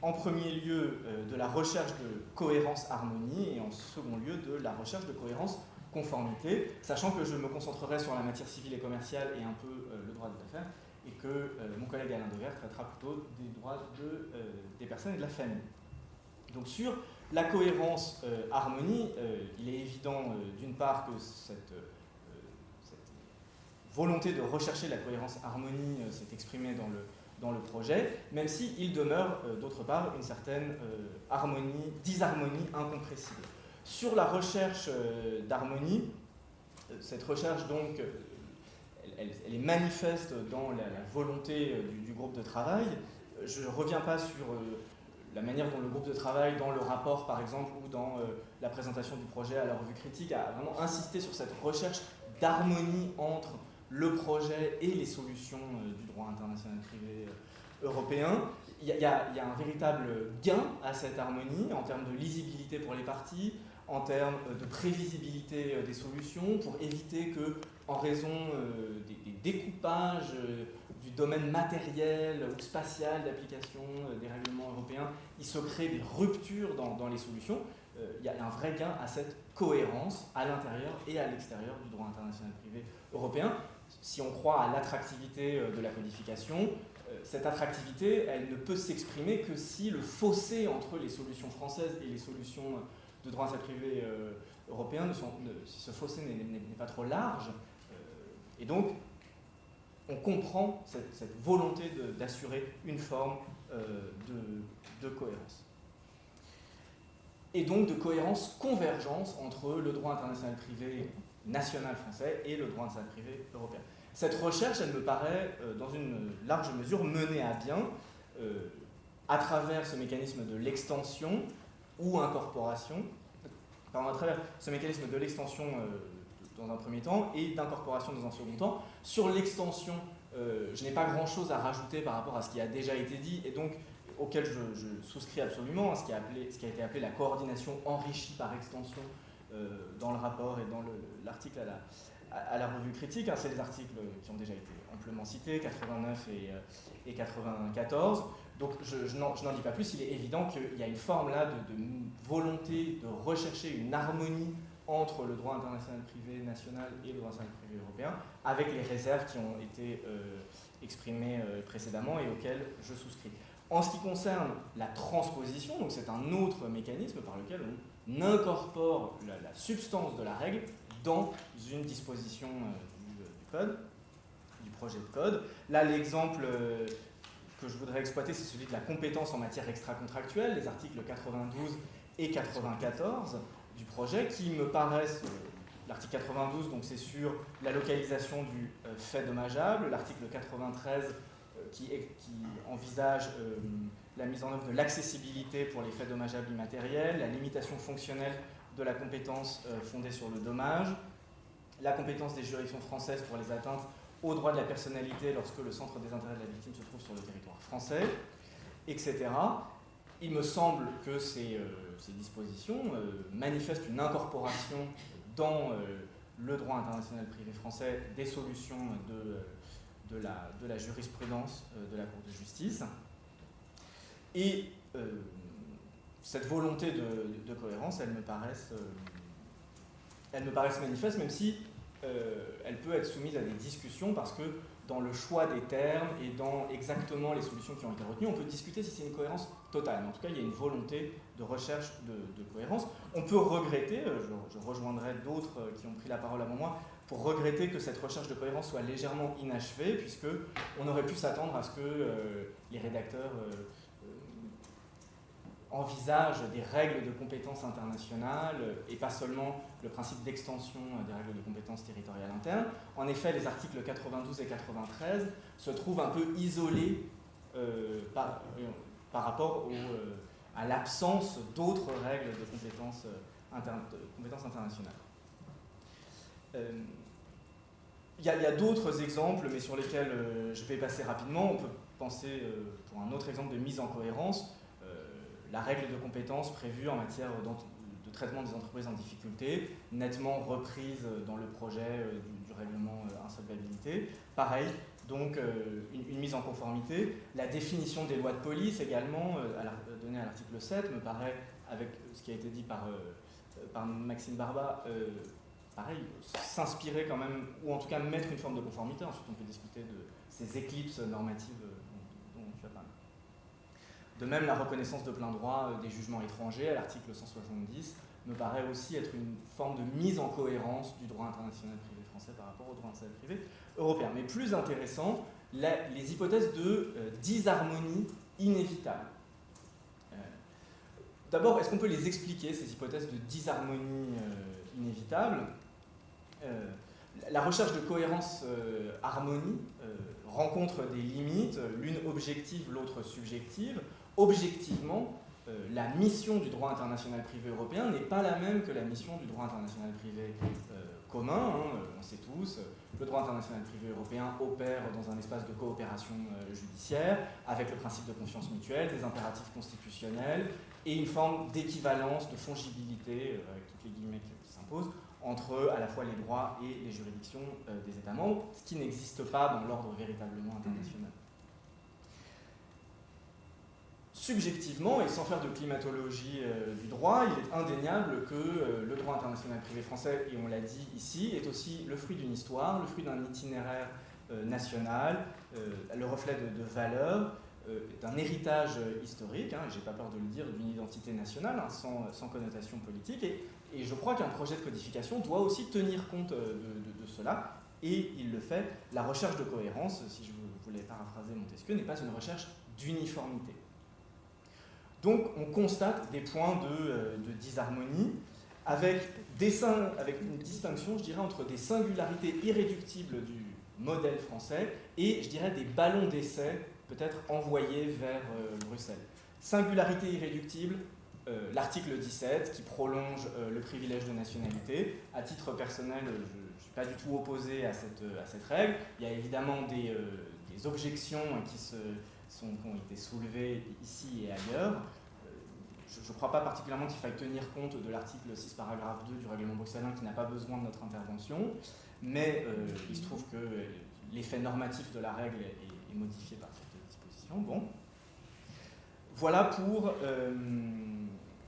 en premier lieu de la recherche de cohérence-harmonie et en second lieu de la recherche de cohérence-conformité, sachant que je me concentrerai sur la matière civile et commerciale et un peu le droit des affaires, et que mon collègue Alain Devers traitera plutôt des droits des personnes et de la famille. Donc sur la cohérence-harmonie, il est évident d'une part que cette volonté de rechercher la cohérence-harmonie s'est exprimée dans le projet, même s'il demeure d'autre part une certaine disharmonie incompressible. Sur la recherche d'harmonie, cette recherche donc elle est manifeste dans la volonté du groupe de travail. Je ne reviens pas sur la manière dont le groupe de travail, dans le rapport par exemple, ou dans la présentation du projet à la revue critique, a vraiment insisté sur cette recherche d'harmonie entre le projet et les solutions du droit international privé européen. Il y a un véritable gain à cette harmonie en termes de lisibilité pour les parties, en termes de prévisibilité des solutions, pour éviter que, en raison des découpages du domaine matériel ou spatial d'application des règlements européens, il se crée des ruptures dans les solutions. Il y a un vrai gain à cette cohérence à l'intérieur et à l'extérieur du droit international privé européen. Si on croit à l'attractivité de la codification, cette attractivité, elle ne peut s'exprimer que si le fossé entre les solutions françaises et les solutions de droit international privé européen, si ce fossé n'est pas trop large. Et donc, on comprend cette volonté d'assurer une forme de cohérence. Et donc de cohérence-convergence entre le droit international privé national français et le droit international privé européen. Cette recherche, elle me paraît, dans une large mesure, menée à bien à travers ce mécanisme de l'extension ou incorporation, à travers ce mécanisme de l'extension dans un premier temps et d'incorporation dans un second temps. Sur l'extension, je n'ai pas grand-chose à rajouter par rapport à ce qui a déjà été dit et donc auquel je souscris absolument, à ce qui a été appelé la coordination enrichie par extension dans le rapport et dans l'article à la revue critique. C'est des articles qui ont déjà été amplement cités, 89 et 94. Donc je n'en dis pas plus, il est évident qu'il y a une forme là de volonté de rechercher une harmonie entre le droit international privé national et le droit international privé européen, avec les réserves qui ont été exprimées précédemment et auxquelles je souscris. En ce qui concerne la transposition, donc c'est un autre mécanisme par lequel on incorpore la substance de la règle dans une disposition code, du projet de code. Là, l'exemple que je voudrais exploiter, c'est celui de la compétence en matière extra-contractuelle, les articles 92 et 94 du projet, qui me paraissent... L'article 92, donc c'est sur la localisation du fait dommageable. L'article 93 qui envisage la mise en œuvre de l'accessibilité pour les faits dommageables immatériels, la limitation fonctionnelle de la compétence fondée sur le dommage, la compétence des juridictions françaises pour les atteintes aux droits de la personnalité lorsque le centre des intérêts de la victime se trouve sur le territoire français, etc. Il me semble que ces dispositions manifestent une incorporation dans le droit international privé français des solutions de la jurisprudence de la Cour de justice. Et cette volonté de cohérence, elle me paraisse manifeste, même si elle peut être soumise à des discussions, parce que dans le choix des termes et dans exactement les solutions qui ont été retenues, on peut discuter si c'est une cohérence totale. Mais en tout cas, il y a une volonté de recherche de cohérence. On peut regretter, je rejoindrai d'autres qui ont pris la parole avant moi, pour regretter que cette recherche de cohérence soit légèrement inachevée, puisqu'on aurait pu s'attendre à ce que les rédacteurs envisagent des règles de compétences internationales et pas seulement le principe d'extension des règles de compétences territoriales internes. En effet, les articles 92 et 93 se trouvent un peu isolés par rapport à l'absence d'autres règles de compétences internationales. Il y a d'autres exemples, mais sur lesquels je vais passer rapidement. On peut penser, pour un autre exemple de mise en cohérence, la règle de compétence prévue en matière de traitement des entreprises en difficulté, nettement reprise dans le projet du règlement insolvabilité. Pareil, donc une mise en conformité. La définition des lois de police également, donnée à l'article 7, me paraît, avec ce qui a été dit par Maxime Barba, pareil, s'inspirer quand même, ou en tout cas mettre une forme de conformité. Ensuite, on peut discuter de ces éclipses normatives dont tu as parlé. De même, la reconnaissance de plein droit des jugements étrangers à l'article 170 me paraît aussi être une forme de mise en cohérence du droit international privé français par rapport au droit international privé européen. Mais plus intéressant, les hypothèses de disharmonie inévitable. D'abord, est-ce qu'on peut les expliquer, ces hypothèses de disharmonie inévitable? La recherche de cohérence-harmonie rencontre des limites, l'une objective, l'autre subjective. Objectivement, la mission du droit international privé européen n'est pas la même que la mission du droit international privé commun. On sait tous, le droit international privé européen opère dans un espace de coopération judiciaire, avec le principe de confiance mutuelle, des impératifs constitutionnels et une forme d'équivalence, de fongibilité, avec toutes les guillemets qui s'imposent, entre à la fois les droits et les juridictions des États membres, ce qui n'existe pas dans l'ordre véritablement international. Subjectivement, et sans faire de climatologie du droit, il est indéniable que le droit international privé français, et on l'a dit ici, est aussi le fruit d'une histoire, le fruit d'un itinéraire national, le reflet de valeurs, d'un héritage historique, et j'ai pas peur de le dire, d'une identité nationale, sans connotation politique, et je crois qu'un projet de codification doit aussi tenir compte de cela, et il le fait. La recherche de cohérence, si je voulais paraphraser Montesquieu, n'est pas une recherche d'uniformité. Donc on constate des points de disharmonie avec une distinction, je dirais, entre des singularités irréductibles du modèle français et, je dirais, des ballons d'essai peut-être envoyés vers Bruxelles. Singularité irréductible, l'article 17 qui prolonge le privilège de nationalité. À titre personnel, je ne suis pas du tout opposé à cette règle. Il y a évidemment des objections qui ont été soulevées ici et ailleurs. Je ne crois pas particulièrement qu'il faille tenir compte de l'article 6 paragraphe 2 du règlement bruxellois qui n'a pas besoin de notre intervention, mais il se trouve que l'effet normatif de la règle est modifié par cette disposition. Bon. Voilà pour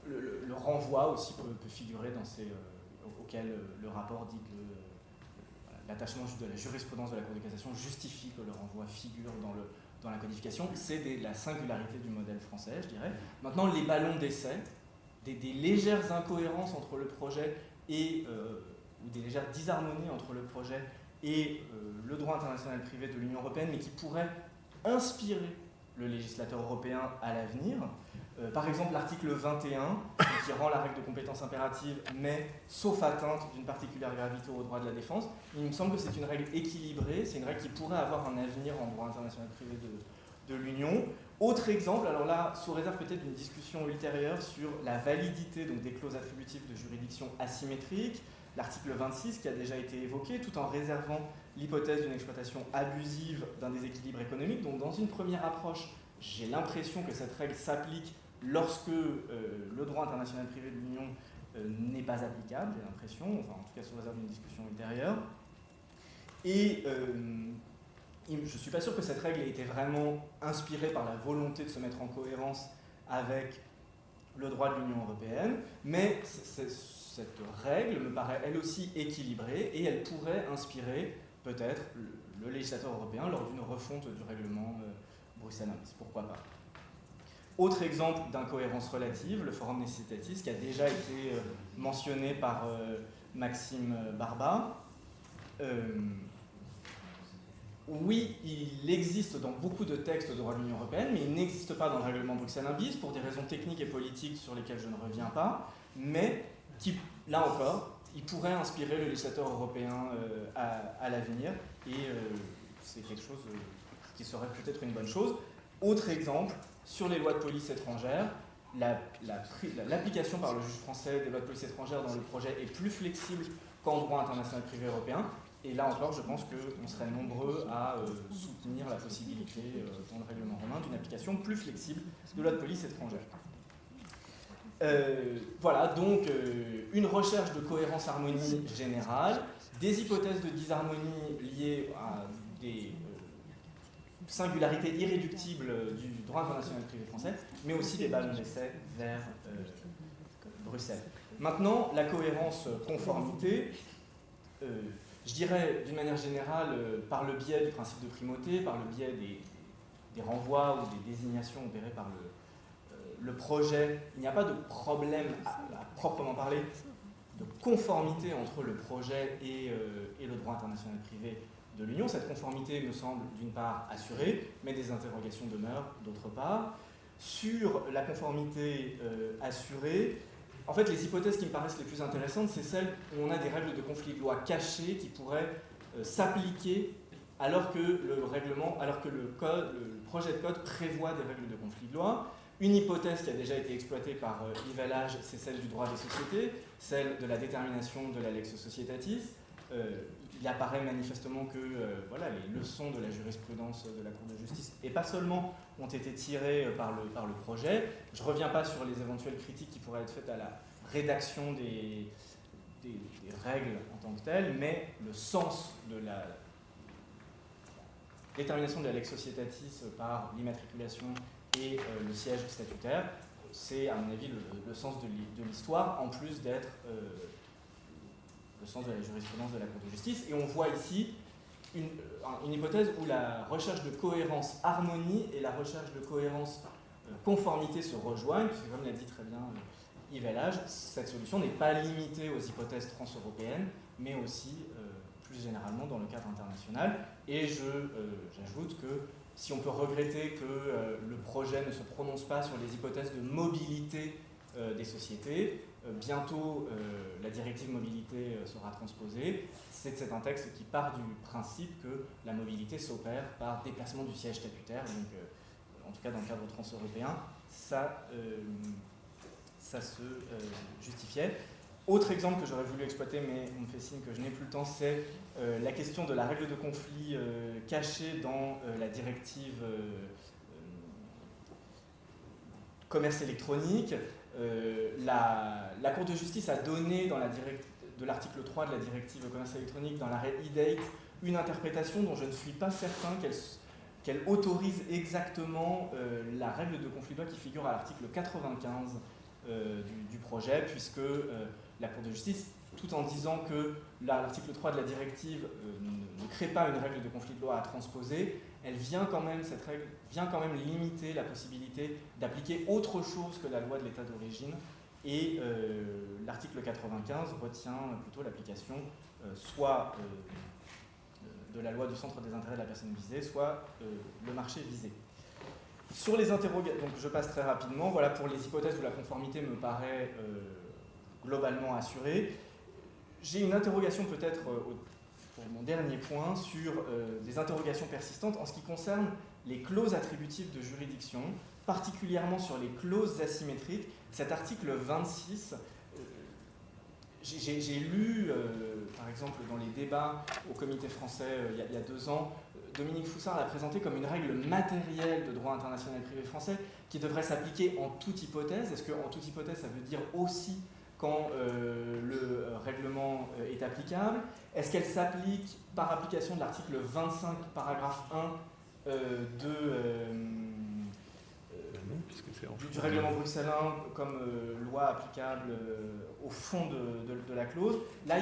le renvoi aussi peut figurer dans auquel le rapport dit que l'attachement de la jurisprudence de la Cour de cassation justifie que le renvoi figure dans la codification. C'est la singularité du modèle français, je dirais. Maintenant, les ballons d'essai, des légères incohérences entre le projet ou des légères disharmonies entre le projet et le droit international privé de l'Union européenne, mais qui pourrait inspirer le législateur européen à l'avenir. Par exemple, l'article 21, qui rend la règle de compétence impérative, mais sauf atteinte d'une particulière gravité au droit de la défense. Il me semble que c'est une règle équilibrée, c'est une règle qui pourrait avoir un avenir en droit international privé de l'Union. Autre exemple, alors là, sous réserve peut-être d'une discussion ultérieure sur la validité donc, des clauses attributives de juridiction asymétrique, l'article 26 qui a déjà été évoqué, tout en réservant l'hypothèse d'une exploitation abusive d'un déséquilibre économique. Donc dans une première approche, j'ai l'impression que cette règle s'applique lorsque le droit international privé de l'Union n'est pas applicable, j'ai l'impression, enfin en tout cas sous réserve d'une discussion ultérieure. Et je ne suis pas sûr que cette règle ait été vraiment inspirée par la volonté de se mettre en cohérence avec le droit de l'Union européenne, mais cette règle me paraît elle aussi équilibrée et elle pourrait inspirer peut-être le législateur européen lors d'une refonte du règlement Bruxelles 1, pourquoi pas. Autre exemple d'incohérence relative, le forum necessitatis, qui a déjà été mentionné par Maxime Barba. Oui, il existe dans beaucoup de textes de droit de l'Union européenne, mais il n'existe pas dans le règlement Bruxelles 1 bis pour des raisons techniques et politiques sur lesquelles je ne reviens pas, mais qui, là encore, il pourrait inspirer le législateur européen à l'avenir, et c'est quelque chose qui serait peut-être une bonne chose. Autre exemple, sur les lois de police étrangère, l'application par le juge français des lois de police étrangère dans le projet est plus flexible qu'en droit international privé européen. Et là encore, je pense qu'on serait nombreux à soutenir la possibilité dans le règlement romain d'une application plus flexible de loi de police étrangère. Voilà, donc une recherche de cohérence-harmonie générale, des hypothèses de disharmonie liées à des singularités irréductibles du droit international privé français, mais aussi des ballons d'essai vers Bruxelles. Maintenant, la cohérence-conformité, je dirais d'une manière générale, par le biais du principe de primauté, par le biais des renvois ou des désignations opérées par le projet, il n'y a pas de problème à proprement parler de conformité entre le projet et le droit international privé de l'Union. Cette conformité me semble d'une part assurée, mais des interrogations demeurent d'autre part. Sur la conformité assurée, en fait, les hypothèses qui me paraissent les plus intéressantes, c'est celles où on a des règles de conflit de loi cachées qui pourraient s'appliquer alors que le projet de code prévoit des règles de conflit de loi. Une hypothèse qui a déjà été exploitée par Yves Allage, c'est celle du droit des sociétés, celle de la détermination de la lex societatis. Il apparaît manifestement que voilà, les leçons de la jurisprudence de la Cour de justice, et pas seulement, ont été tirées par le projet. Je ne reviens pas sur les éventuelles critiques qui pourraient être faites à la rédaction des règles en tant que telles, mais le sens de la détermination de la lex societatis par l'immatriculation et le siège statutaire, c'est à mon avis le sens de l'histoire, en plus d'être le sens de la jurisprudence de la Cour de justice. Et on voit ici une hypothèse où la recherche de cohérence harmonie et la recherche de cohérence conformité se rejoignent, puisque comme l'a dit très bien Yves Allage, cette solution n'est pas limitée aux hypothèses transeuropéennes, mais aussi plus généralement dans le cadre international. Et j'ajoute que si on peut regretter que le projet ne se prononce pas sur les hypothèses de mobilité des sociétés, bientôt la directive mobilité sera transposée. C'est un texte qui part du principe que la mobilité s'opère par déplacement du siège statutaire, donc en tout cas dans le cadre transeuropéen, ça se justifiait. Autre exemple que j'aurais voulu exploiter, mais on me fait signe que je n'ai plus le temps, c'est la question de la règle de conflit cachée dans la directive commerce électronique. La Cour de justice a donné de l'article 3 de la directive commerce électronique dans l'arrêt e-date une interprétation dont je ne suis pas certain qu'elle autorise exactement la règle de conflit de loi qui figure à l'article 95 du projet, puisque la Cour de justice, tout en disant que l'article 3 de la directive ne crée pas une règle de conflit de loi à transposer, cette règle vient quand même limiter la possibilité d'appliquer autre chose que la loi de l'État d'origine. Et l'article 95 retient plutôt l'application soit de la loi du centre des intérêts de la personne visée, soit le marché visé. Sur les interrogations, donc je passe très rapidement, voilà pour les hypothèses où la conformité me paraît globalement assurée. J'ai une interrogation peut-être pour mon dernier point sur des interrogations persistantes en ce qui concerne les clauses attributives de juridiction, particulièrement sur les clauses asymétriques. Cet article 26, j'ai lu, par exemple, dans les débats au Comité français il y a 2 ans, Dominique Foussard l'a présenté comme une règle matérielle de droit international privé français qui devrait s'appliquer en toute hypothèse. Est-ce qu'en toute hypothèse, ça veut dire aussi quand le règlement est applicable? Est-ce qu'elle s'applique par application de l'article 25, paragraphe 1 du règlement bruxellois comme loi applicable au fond de la clause? Là,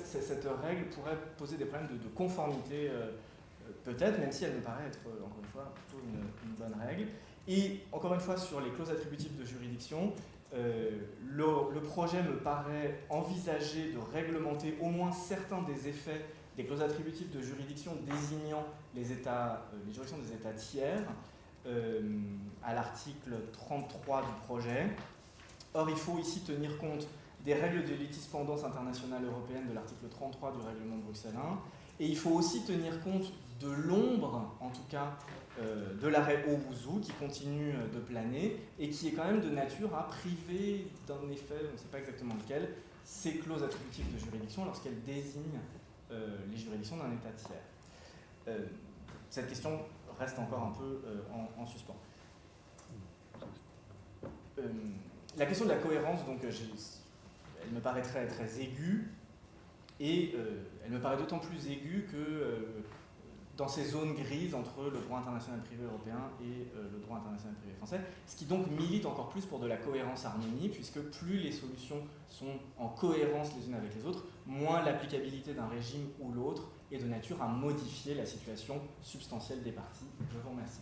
cette règle pourrait poser des problèmes de conformité, peut-être, même si elle me paraît être, encore une fois, plutôt une bonne règle. Et encore une fois, sur les clauses attributives de juridiction, le projet me paraît envisager de réglementer au moins certains des effets des clauses attributives de juridiction désignant les juridictions des États tiers à l'article 33 du projet. Or, il faut ici tenir compte des règles de litispendance internationale européenne de l'article 33 du règlement bruxellois, et il faut aussi tenir compte de l'ombre, en tout cas, de l'arrêt Owusu qui continue de planer et qui est quand même de nature à priver d'un effet, on ne sait pas exactement lequel, ces clauses attributives de juridiction lorsqu'elles désignent les juridictions d'un État tiers. Cette question reste encore un peu en suspens. La question de la cohérence, donc, elle me paraît très, très aiguë, et elle me paraît d'autant plus aiguë que dans ces zones grises entre le droit international privé européen et le droit international privé français, ce qui donc milite encore plus pour de la cohérence-harmonie, puisque plus les solutions sont en cohérence les unes avec les autres, moins l'applicabilité d'un régime ou l'autre est de nature à modifier la situation substantielle des parties. Je vous remercie.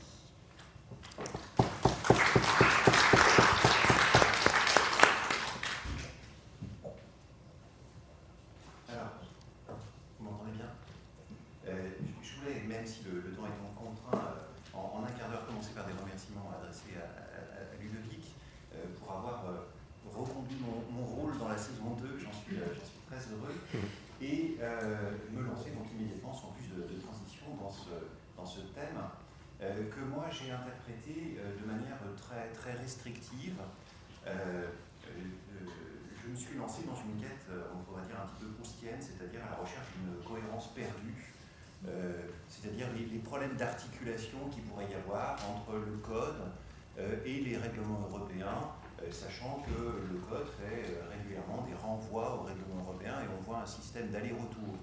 Même si le temps est contraint, en un quart d'heure, commencer par des remerciements adressés à Ludovic pour avoir reconduit mon rôle dans la saison 2, j'en suis très heureux, et me lancer donc immédiatement, sans plus de transition, dans ce thème que moi j'ai interprété de manière très, très restrictive. Je me suis lancé dans une quête, on pourrait dire un petit peu proustienne, c'est-à-dire à la recherche d'une cohérence perdue. C'est-à-dire les problèmes d'articulation qu'il pourrait y avoir entre le code et les règlements européens, sachant que le code fait régulièrement des renvois aux règlements européens et on voit un système d'aller-retour.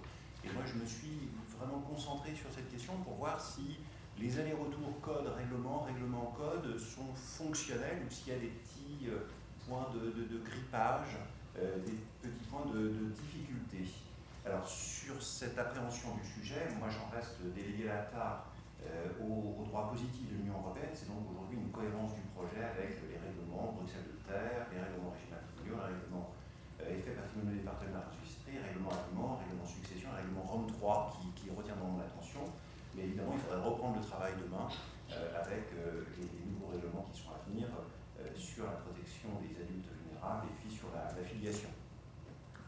Et moi, je me suis vraiment concentré sur cette question pour voir si les allers-retours code-règlement, règlement-code sont fonctionnels ou s'il y a des petits points de grippage, des petits points de difficulté. Alors, sur cette appréhension du sujet, moi j'en reste délégué à l'ATA au droit positif de l'Union européenne. C'est donc aujourd'hui une cohérence du projet avec les règlements Bruxelles de terre, les règlements régime patrimoniaux, les règlements effet patrimoniaux des partenaires enregistrés, règlement aliment, règlement succession, règlement Rome 3 qui retiendront mon attention. Mais évidemment, il faudrait reprendre le travail demain avec les nouveaux règlements qui sont à venir sur la protection des adultes vulnérables et puis sur la filiation.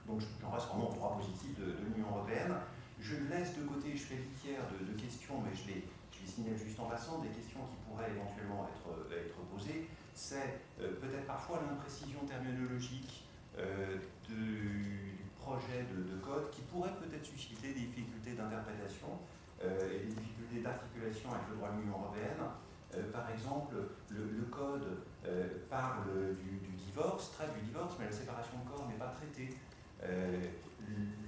Donc j'en reste vraiment au droit positif de l'Union européenne. Je laisse de côté, je fais litière de questions, mais je les signale juste en passant, des questions qui pourraient éventuellement être posées. C'est peut-être parfois l'imprécision terminologique du projet de code qui pourrait peut-être susciter des difficultés d'interprétation et des difficultés d'articulation avec le droit de l'Union européenne. Par exemple, le code parle du divorce, traite du divorce, mais la séparation de corps n'est pas traitée.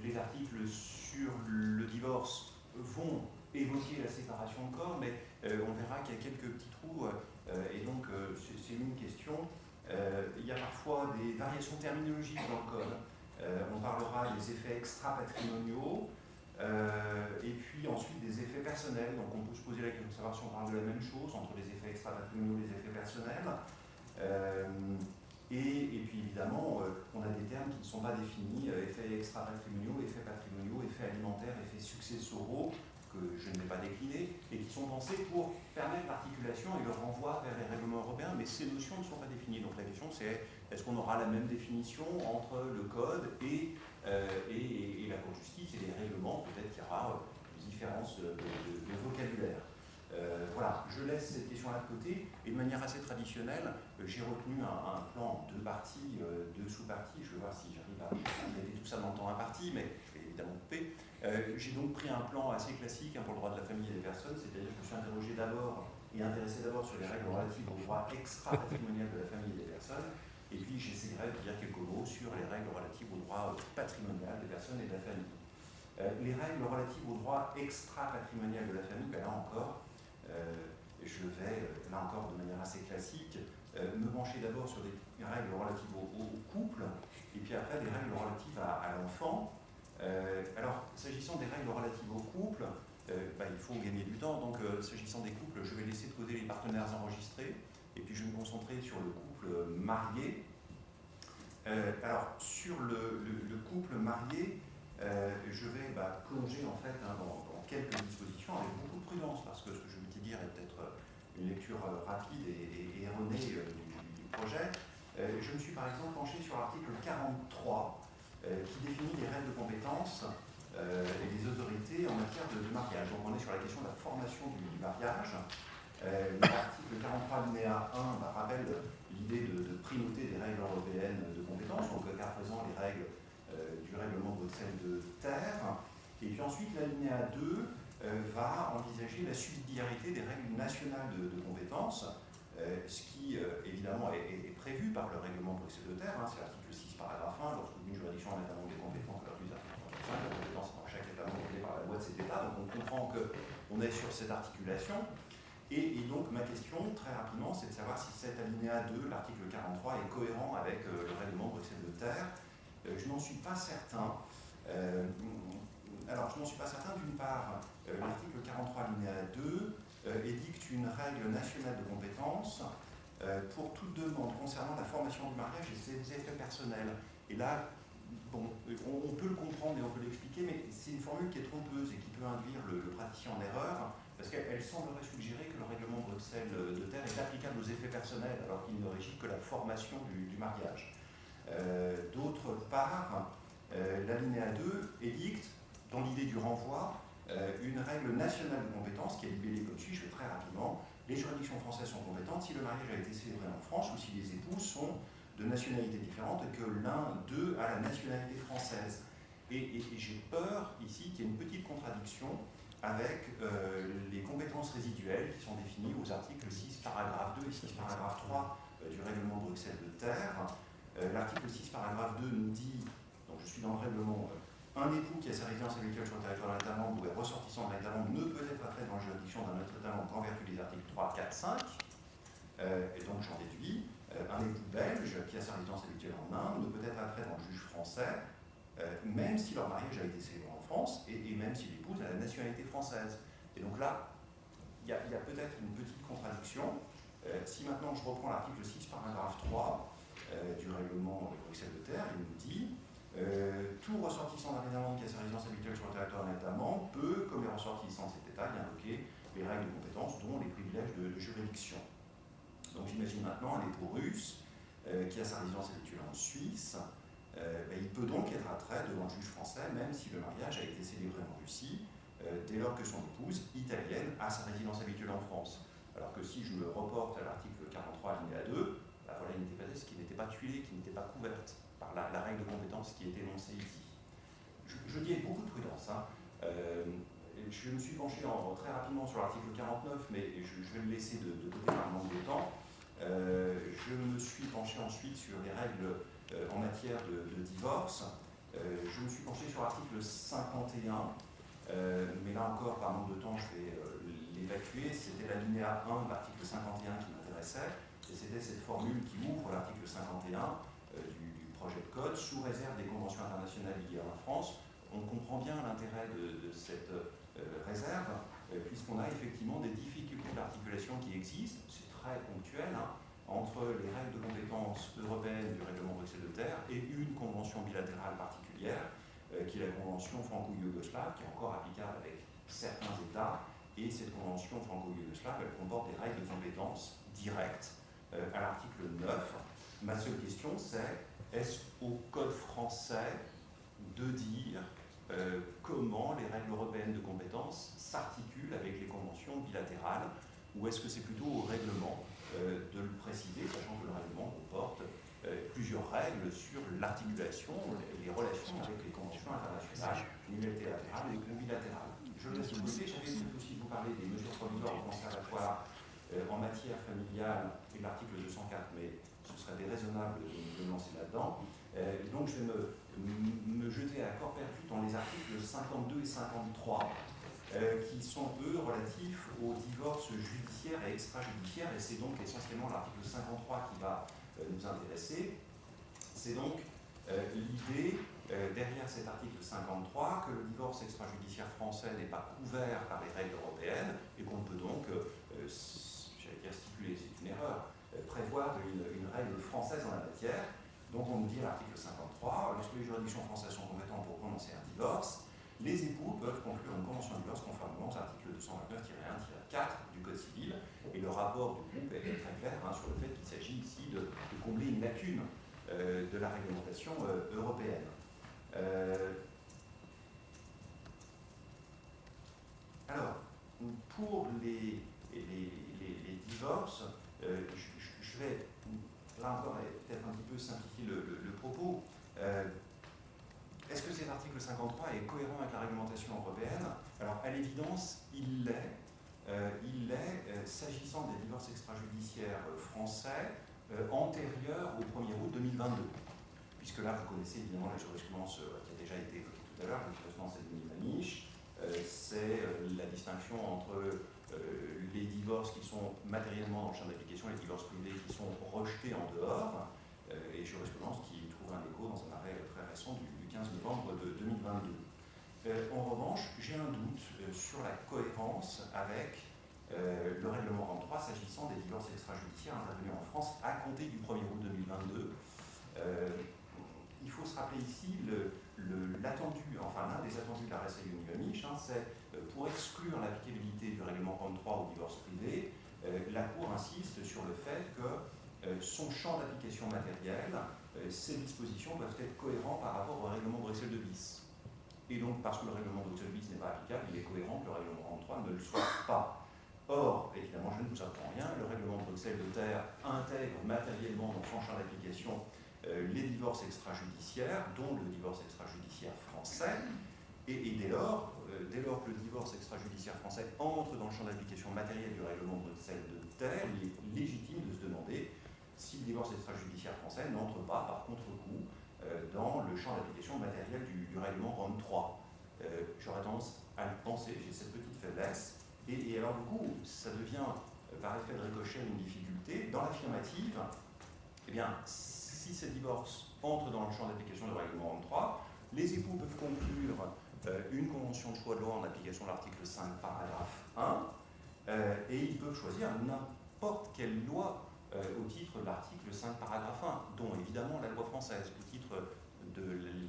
Les articles sur le divorce vont évoquer la séparation de corps, mais on verra qu'il y a quelques petits trous, et donc c'est une question. Il y a parfois des variations terminologiques dans le code. On parlera des effets extra-patrimoniaux, et puis ensuite des effets personnels. Donc on peut se poser la question de savoir si on parle de la même chose entre les effets extra-patrimoniaux et les effets personnels. Et puis évidemment, on a des termes qui ne sont pas définis, effets extra-patrimoniaux, effets patrimoniaux, effets alimentaires, effets successoraux, que je ne vais pas décliner, et qui sont pensées pour permettre l'articulation et le renvoi vers les règlements européens, mais ces notions ne sont pas définies. Donc la question c'est, est-ce qu'on aura la même définition entre le code et la Cour de justice et les règlements? Peut-être qu'il y aura des différences de vocabulaire. Voilà, je laisse cette question-là de côté, et de manière assez traditionnelle, j'ai retenu un plan en 2 parties, 2 sous-parties. Je vais voir si j'arrive à traiter tout ça dans le temps imparti, mais je vais évidemment couper. J'ai donc pris un plan assez classique pour le droit de la famille et des personnes, c'est-à-dire que je me suis interrogé d'abord et intéressé d'abord sur les règles relatives au droit extra-patrimonial de la famille et des personnes, et puis j'essaierai de dire quelques mots sur les règles relatives au droit patrimonial des personnes et de la famille. Les règles relatives au droit extra-patrimonial de la famille, ben là encore, je vais, là encore de manière assez classique, me pencher d'abord sur des règles relatives au couple, et puis après des règles relatives à l'enfant. Alors, s'agissant des règles relatives au couple, il faut gagner du temps, donc s'agissant des couples, je vais laisser de côté les partenaires enregistrés, et puis je vais me concentrer sur le couple marié. Alors, sur le couple marié, je vais plonger en fait dans quelques dispositions avec beaucoup de prudence, parce que ce que je vais te dire est peut-être une lecture rapide et erronée du projet. Je me suis par exemple penché sur l'article 43, qui définit les règles de compétences et les autorités en matière de mariage. Donc on est sur la question de la formation du mariage. L'article 43 alinéa 1 rappelle l'idée de primauté des règles européennes de compétences, donc qu'à présent les règles du règlement Bruxelles de terre. Et puis ensuite l'alinéa 2 va envisager la subsidiarité des règles nationales de compétences, ce qui évidemment est prévu par le règlement Bruxelles de terre, c'est l'article 6 paragraphe 1, lorsqu'une juridiction a un État membre des compétences, alors plus l'article 35, la compétence dans chaque État membre est par la loi de cet État, donc on comprend qu'on est sur cette articulation. Et donc ma question, très rapidement, c'est de savoir si cet alinéa 2, l'article 43, est cohérent avec le règlement Bruxelles de terre. Je n'en suis pas certain. Alors, je n'en suis pas certain, d'une part, l'article 43 alinéa 2 édicte une règle nationale de compétence pour toute demande concernant la formation du mariage et ses effets personnels. Et là, bon, on peut le comprendre et on peut l'expliquer, mais c'est une formule qui est trompeuse et qui peut induire le praticien en erreur, parce qu'elle semblerait suggérer que le règlement Bruxelles de terre est applicable aux effets personnels, alors qu'il ne régit que la formation du mariage. D'autre part, l'alinéa 2 édicte, dans l'idée du renvoi, une règle nationale de compétence qui est libellée comme suit, je vais très rapidement. Les juridictions françaises sont compétentes si le mariage a été célébré en France ou si les époux sont de nationalités différentes et que l'un d'eux a la nationalité française. Et j'ai peur ici qu'il y ait une petite contradiction avec les compétences résiduelles qui sont définies aux articles 6 paragraphe 2 et 6 paragraphe 3 du règlement Bruxelles de terre. L'article 6 paragraphe 2 nous dit, donc je suis dans le règlement, un époux qui a sa résidence habituelle sur le territoire d'un État membre ou est ressortissant d'un État membre ne peut être attrait dans la juridiction d'un autre État membre qu'en vertu des articles 3, 4, 5. Et donc j'en déduis, un époux belge qui a sa résidence habituelle en Inde ne peut être attrait dans le juge français, même si leur mariage a été célébré en France et même si l'épouse a la nationalité française. Et donc là, il y a peut-être une petite contradiction. Si maintenant je reprends l'article 6, paragraphe 3 du règlement Bruxelles de terre, il nous dit tout ressortissant d'un État membre qui a sa résidence habituelle sur le territoire d'un État membre peut, comme les ressortissants de cet État, y invoquer les règles de compétence, dont les privilèges de juridiction. Donc j'imagine maintenant un époux russe qui a sa résidence habituelle en Suisse, il peut donc être attrait devant le juge français, même si le mariage a été célébré en Russie, dès lors que son épouse italienne a sa résidence habituelle en France. Alors que si je me reporte à l'article 43 alinéa 2, voilà une hypothèse qui n'était pas tuilée, qui n'était pas couverte par la règle de compétence qui est énoncée ici. Je dis avec beaucoup de prudence. Je me suis penché très rapidement sur l'article 49, mais je vais le laisser de côté par manque de temps. Je me suis penché ensuite sur les règles en matière de divorce. Je me suis penché sur l'article 51, mais là encore, par manque de temps, je vais l'évacuer. C'était l'alinéa 1 de l'article 51 qui m'intéressait, et c'était cette formule qui ouvre l'article 51 du projet de code, sous réserve des conventions internationales liées à la France. On comprend bien l'intérêt de cette réserve, puisqu'on a effectivement des difficultés d'articulation qui existent, c'est très ponctuel, entre les règles de compétences européennes du règlement Bruxelles de terre et une convention bilatérale particulière, qui est la convention franco-yougoslave, qui est encore applicable avec certains États, et cette convention franco-yougoslave, elle comporte des règles de compétences directes à l'article 9. Ma seule question, c'est est-ce au Code français de dire comment les règles européennes de compétences s'articulent avec les conventions bilatérales, ou est-ce que c'est plutôt au règlement de le préciser, sachant que le règlement comporte plusieurs règles sur l'articulation, les relations avec les conventions internationales, unilatérales ou bilatérales. Je le laisse de côté. J'avais aussi vous parler des mesures provisoires conservatoires en matière familiale et de l'article 204, mais ce serait déraisonnable de me lancer là-dedans. Donc je vais me jeter à corps perdu dans les articles 52 et 53, qui sont, eux, relatifs au divorce judiciaire et extrajudiciaire, et c'est donc essentiellement l'article 53 qui va nous intéresser. C'est donc l'idée, derrière cet article 53, que le divorce extrajudiciaire français n'est pas couvert par les règles européennes, et qu'on peut donc, j'allais dire stipuler, c'est une erreur, prévoir une règle française en la matière. Donc on nous dit à l'article 53, lorsque les juridictions françaises sont compétentes pour prononcer un divorce, les époux peuvent conclure une convention de divorce conformément aux articles 229-1-4 du Code civil, et le rapport du groupe est très clair sur le fait qu'il s'agit ici de combler une lacune de la réglementation européenne. Alors, pour les divorces, je vais, là encore, peut-être un petit peu simplifier le propos. Est-ce que cet article 53 est cohérent avec la réglementation européenne? Alors, à l'évidence, il l'est. S'agissant des divorces extrajudiciaires français antérieurs au 1er août 2022. Puisque là, vous connaissez évidemment la jurisprudence qui a déjà été évoquée tout à l'heure, la jurisprudence Edmond-Maniche. C'est la distinction entre les divorces qui sont matériellement dans le champ d'application et les divorces privés qui sont rejetés en dehors, et jurisprudence qui trouve un écho dans un arrêt très récent du 15 novembre de 2022. En revanche, j'ai un doute sur la cohérence avec le règlement 23 s'agissant des divorces extrajudiciaires intervenus en France à compter du 1er août 2022. Il faut se rappeler ici l'attendu, enfin l'un des attendus de la Sayuni-Maniche, c'est pour exclure l'applicabilité du règlement 23 au divorce privé, la Cour insiste sur le fait que son champ d'application matériel, ces dispositions doivent être cohérentes par rapport au règlement Bruxelles de bis. Et donc, parce que le règlement Bruxelles de bis n'est pas applicable, il est cohérent que le règlement 23 ne le soit pas. Or, évidemment, je ne vous apprends rien, le règlement Bruxelles de terre intègre matériellement dans son champ d'application les divorces extrajudiciaires, dont le divorce extrajudiciaire français, et dès lors que le divorce extrajudiciaire français entre dans le champ d'application matériel du règlement Bruxelles de terre, il est légitime de se demander si le divorce extrajudiciaire français n'entre pas par contre-coup dans le champ d'application matériel du règlement Rome 3. J'aurais tendance à le penser, j'ai cette petite faiblesse, et alors du coup, ça devient par effet de ricochet une difficulté. Dans l'affirmative, eh bien, si ces divorces entrent dans le champ d'application du règlement Rome 3, les époux peuvent conclure une convention de choix de loi en application de l'article 5, paragraphe 1, et ils peuvent choisir n'importe quelle loi au titre de l'article 5, paragraphe 1, dont évidemment la loi française, au titre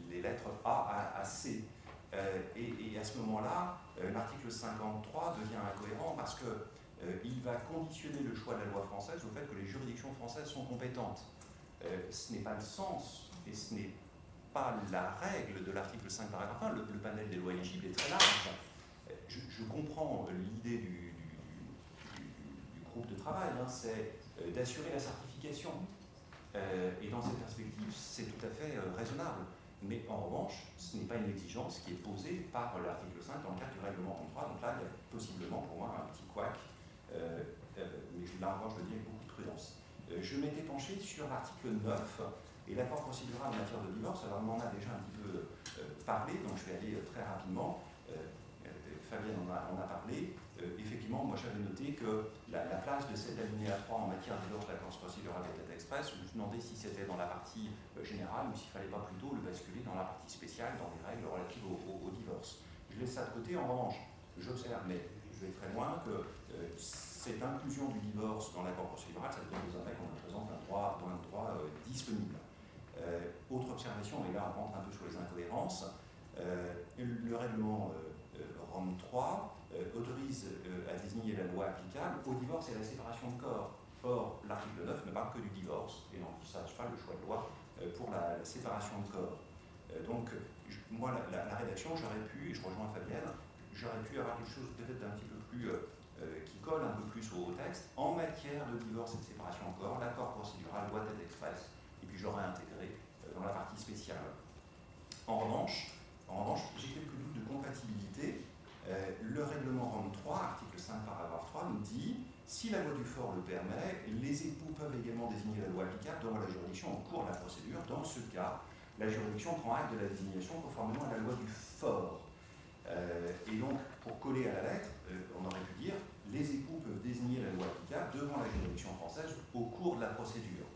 des lettres A à C. Et à ce moment-là, l'article 53 devient incohérent parce qu'il va conditionner le choix de la loi française au fait que les juridictions françaises sont compétentes. Ce n'est pas le sens et ce n'est pas la règle de l'article 5, paragraphe 1. Le panel des lois éligibles est très large. Je comprends l'idée du groupe de travail, c'est d'assurer la certification. Et dans cette perspective, c'est tout à fait raisonnable. Mais en revanche, ce n'est pas une exigence qui est posée par l'article 5 dans le cadre du règlement 23. Donc là, il y a possiblement pour moi un petit couac. Mais là encore, je le dis avec beaucoup de prudence. Je m'étais penché sur l'article 9 et l'accord procédural en matière de divorce. Alors, on en a déjà un petit peu parlé, donc je vais aller très rapidement. Fabienne en a parlé. Effectivement, moi j'avais noté que la place de cet alinéa 3 en matière de divorce, l'accord procédural était express. Je me demandais si c'était dans la partie générale ou s'il ne fallait pas plutôt le basculer dans la partie spéciale, dans les règles relatives au divorce. Je laisse ça de côté. En revanche, j'observe, mais je vais très loin, que cette inclusion du divorce dans l'accord procédural, ça donne aux effets qu'on représente un droit disponible. Autre observation, et là on rentre un peu sur les incohérences, le règlement Rome 3 autorise à désigner la loi applicable au divorce et à la séparation de corps. Or, l'article 9 ne parle que du divorce et n'envisage pas le choix de loi pour la séparation de corps. Donc, moi, la rédaction, j'aurais pu, et je rejoins Fabienne, j'aurais pu avoir quelque chose peut-être d'un petit peu plus, qui colle un peu plus au texte. En matière de divorce et de séparation de corps, l'accord procédural doit être express, et puis je l'aurais intégré dans la partie spéciale. En revanche, j'ai quelques doutes de compatibilité. Le règlement Rome 3, article 5, paragraphe 3, nous dit « Si la loi du fort le permet, les époux peuvent également désigner la loi applicable devant la juridiction au cours de la procédure. Dans ce cas, la juridiction prend acte de la désignation conformément à la loi du fort. » Et donc, pour coller à la lettre, on aurait pu dire « Les époux peuvent désigner la loi applicable devant la juridiction française au cours de la procédure. »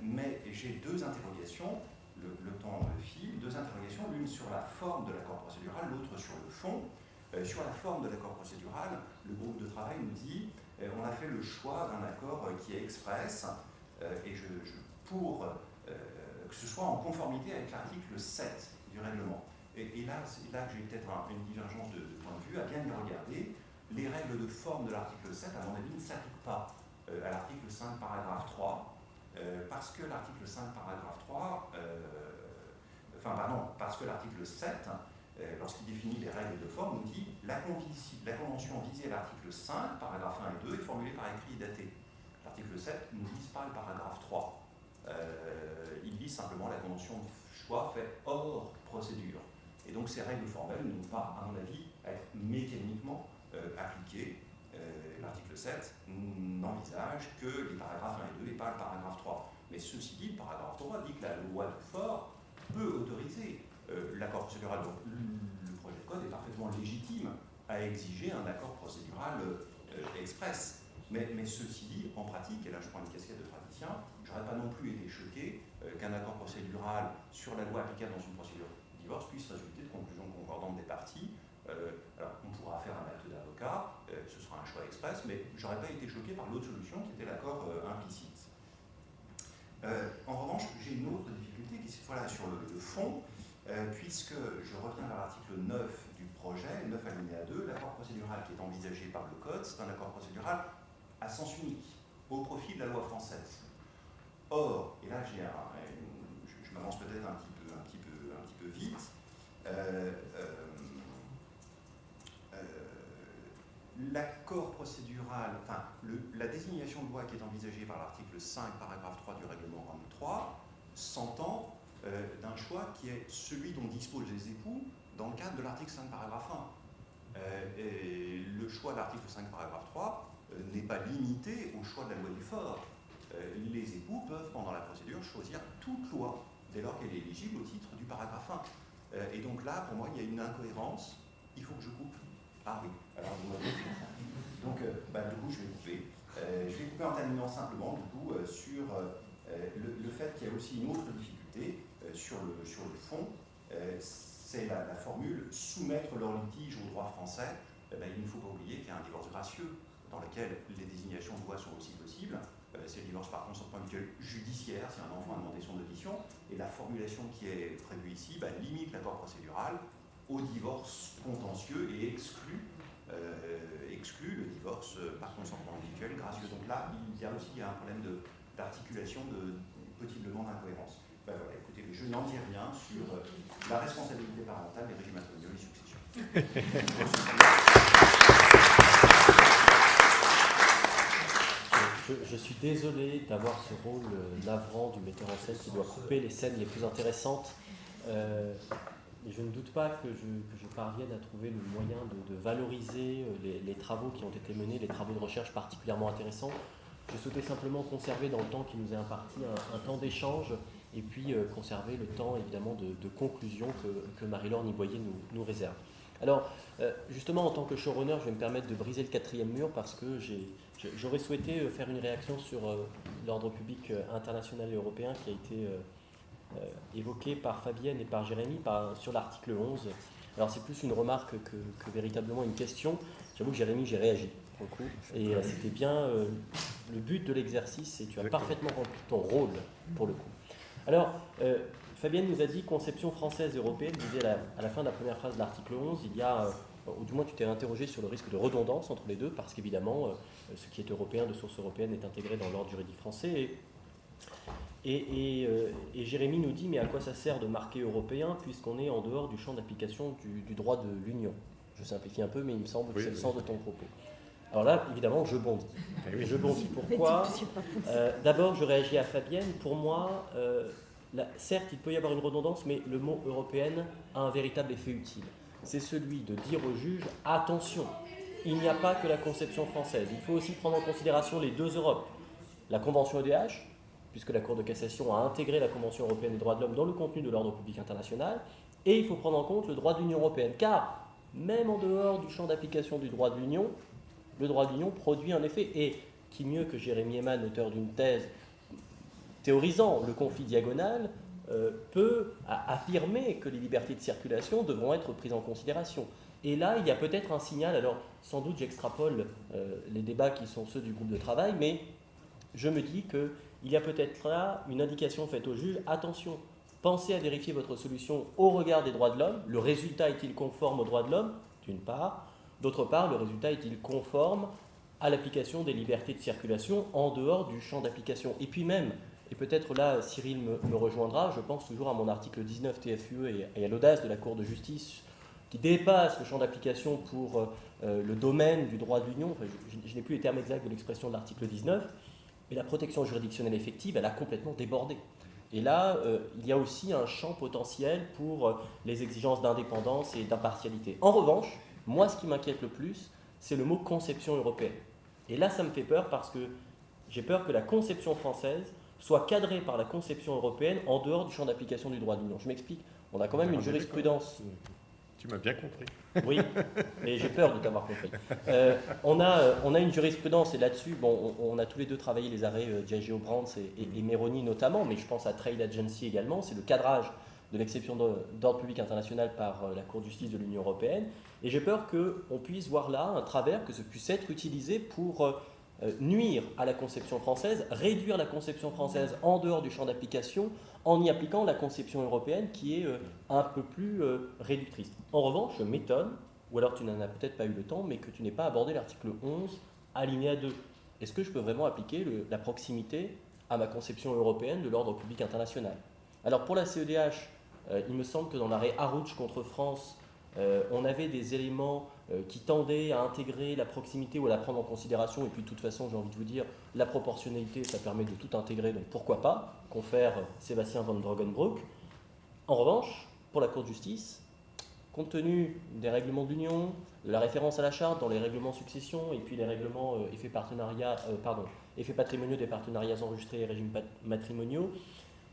Mais j'ai deux interrogations. Le temps file, deux interrogations, l'une sur la forme de l'accord procédural, l'autre sur le fond. Sur la forme de l'accord procédural, le groupe de travail nous dit on a fait le choix d'un accord qui est express et pour que ce soit en conformité avec l'article 7 du règlement. Et là, c'est là que j'ai peut-être une divergence de point de vue. À bien y regarder, les règles de forme de l'article 7, à mon avis, ne s'appliquent pas à l'article 5, paragraphe 3. Parce que l'article 5, paragraphe 3, parce que l'article 7, lorsqu'il définit les règles de forme, nous dit la convention visée à l'article 5, paragraphe 1 et 2, est formulée par écrit et daté. L'article 7 ne vise pas le paragraphe 3. Il vise simplement la convention de choix faite hors procédure. Et donc ces règles formelles n'ont pas, à mon avis, à être mécaniquement appliquées. L'article 7 n'envisage que les paragraphes 1 et 2 et pas le paragraphe 3. Mais ceci dit, le paragraphe 3 dit que la loi du fort peut autoriser l'accord procédural. Donc le projet de code est parfaitement légitime à exiger un accord procédural express. Mais ceci dit, en pratique, et là je prends une casquette de praticien, je n'aurais pas non plus été choqué qu'un accord procédural sur la loi applicable dans une procédure de divorce puisse résulter de conclusions concordantes des parties. Alors, on pourra faire un acte d'avocat, ce sera un choix express, mais je n'aurais pas été choqué par l'autre solution qui était l'accord implicite. En revanche, j'ai une autre difficulté qui est cette fois-là sur le fond, puisque je reviens à l'article 9 du projet, 9 alinéa 2, l'accord procédural qui est envisagé par le Code, c'est un accord procédural à sens unique, au profit de la loi française. Or, et là je m'avance peut-être un petit peu vite, l'accord procédural, enfin la désignation de loi qui est envisagée par l'article 5, paragraphe 3 du règlement Rome 3, s'entend d'un choix qui est celui dont disposent les époux dans le cadre de l'article 5, paragraphe 1. Et le choix de l'article 5, paragraphe 3 n'est pas limité au choix de la loi du fort. Les époux peuvent, pendant la procédure, choisir toute loi, dès lors qu'elle est éligible au titre du paragraphe 1. Et donc là, pour moi, il y a une incohérence. Il faut que je coupe. Ah oui, alors donc du coup, je vais couper. Je vais couper en terminant simplement, du coup, sur le fait qu'il y a aussi une autre difficulté sur le fond. C'est la formule « soumettre leur litige au droit français ». Il ne faut pas oublier qu'il y a un divorce gracieux dans lequel les désignations de loi sont aussi possibles. C'est le divorce par consentement mutuel judiciaire, si un enfant a demandé son audition. Et la formulation qui est prévue ici limite l'accord procédural au divorce contentieux et exclut le divorce par consentement mutuel gracieux. Donc là, il y a aussi un problème d'articulation, possiblement d'incohérence. Voilà, écoutez, je n'en dis rien sur la responsabilité parentale des régimes matrimoniaux et successions. Je suis désolé d'avoir ce rôle navrant du metteur en scène qui doit couper les scènes les plus intéressantes. Je ne doute pas que je parvienne à trouver le moyen de valoriser les travaux qui ont été menés, les travaux de recherche particulièrement intéressants. Je souhaitais simplement conserver dans le temps qui nous est imparti un temps d'échange et puis conserver le temps évidemment de conclusion que Marie-Laure Niboyer nous réserve. Alors justement en tant que showrunner, je vais me permettre de briser le quatrième mur parce que j'aurais souhaité faire une réaction sur l'ordre public international et européen qui a été évoqué par Fabienne et par Jérémy sur l'article 11. Alors c'est plus une remarque que véritablement une question. J'avoue que Jérémy, j'ai réagi pour le coup. Et c'était bien le but de l'exercice et tu as parfaitement rempli ton rôle pour le coup. Alors, Fabienne nous a dit conception française et européenne. Elle disait à la fin de la première phrase de l'article 11, il y a, ou du moins tu t'es interrogé sur le risque de redondance entre les deux, parce qu'évidemment, ce qui est européen, de source européenne, est intégré dans l'ordre juridique français. Et Jérémy nous dit, mais à quoi ça sert de marquer européen, puisqu'on est en dehors du champ d'application du droit de l'Union? Je simplifie un peu, mais il me semble que c'est le sens de ton propos. Alors là, évidemment, je bondis. Je bondis. Pourquoi? D'abord, je réagis à Fabienne. Pour moi, certes, il peut y avoir une redondance, mais le mot européenne a un véritable effet utile. C'est celui de dire au juge, attention, il n'y a pas que la conception française. Il faut aussi prendre en considération les deux Europes. La Convention EDH, puisque la Cour de cassation a intégré la Convention européenne des droits de l'homme dans le contenu de l'ordre public international, et il faut prendre en compte le droit de l'Union européenne, car même en dehors du champ d'application du droit de l'Union, le droit de l'Union produit un effet, et qui mieux que Jérémy Eman, auteur d'une thèse théorisant le conflit diagonal, peut affirmer que les libertés de circulation devront être prises en considération. Et là, il y a peut-être un signal, alors sans doute j'extrapole les débats qui sont ceux du groupe de travail, mais je me dis qu'il y a peut-être là une indication faite au juge, attention, pensez à vérifier votre solution au regard des droits de l'homme, le résultat est-il conforme aux droits de l'homme, d'une part, d'autre part, le résultat est-il conforme à l'application des libertés de circulation en dehors du champ d'application. Et puis même, et peut-être là Cyril me rejoindra, je pense toujours à mon article 19 TFUE et à l'audace de la Cour de justice qui dépasse le champ d'application pour le domaine du droit de l'Union. Enfin, je n'ai plus les termes exacts de l'expression de l'article 19, mais la protection juridictionnelle effective, elle a complètement débordé. Et là, il y a aussi un champ potentiel pour les exigences d'indépendance et d'impartialité. En revanche, moi, ce qui m'inquiète le plus, c'est le mot conception européenne. Et là, ça me fait peur parce que j'ai peur que la conception française soit cadrée par la conception européenne en dehors du champ d'application du droit de l'Union. Je m'explique. On a quand même une jurisprudence. Tu m'as bien compris. Oui, mais j'ai peur de t'avoir compris. On a une jurisprudence, et là-dessus, bon, on a tous les deux travaillé les arrêts Diageo Brands et Meroni notamment, mais je pense à Trade Agency également. C'est le cadrage de l'exception d'ordre public international par la Cour de justice de l'Union européenne. Et j'ai peur qu'on puisse voir là un travers, que ce puisse être utilisé pour nuire à la conception française, réduire la conception française en dehors du champ d'application, en y appliquant la conception européenne qui est un peu plus réductrice. En revanche, je m'étonne, ou alors tu n'en as peut-être pas eu le temps, mais que tu n'aies pas abordé l'article 11, alinéa 2. Est-ce que je peux vraiment appliquer la proximité à ma conception européenne de l'ordre public international? Alors pour la CEDH, il me semble que dans l'arrêt Harouch contre France, on avait des éléments qui tendaient à intégrer la proximité ou à la prendre en considération, et puis de toute façon, j'ai envie de vous dire, la proportionnalité, ça permet de tout intégrer, donc pourquoi pas, confère Sébastien van Drogenbroek. En revanche, pour la Cour de justice, compte tenu des règlements de l'Union, de la référence à la charte dans les règlements succession, et puis les règlements effets patrimoniaux des partenariats enregistrés et régimes matrimoniaux,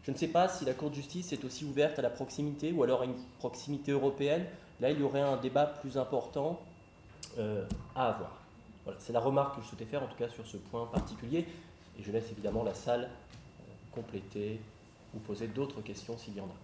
je ne sais pas si la Cour de justice est aussi ouverte à la proximité ou alors à une proximité européenne. Là, il y aurait un débat plus important à avoir. Voilà, c'est la remarque que je souhaitais faire, en tout cas sur ce point particulier. Et je laisse évidemment la salle compléter ou poser d'autres questions s'il y en a.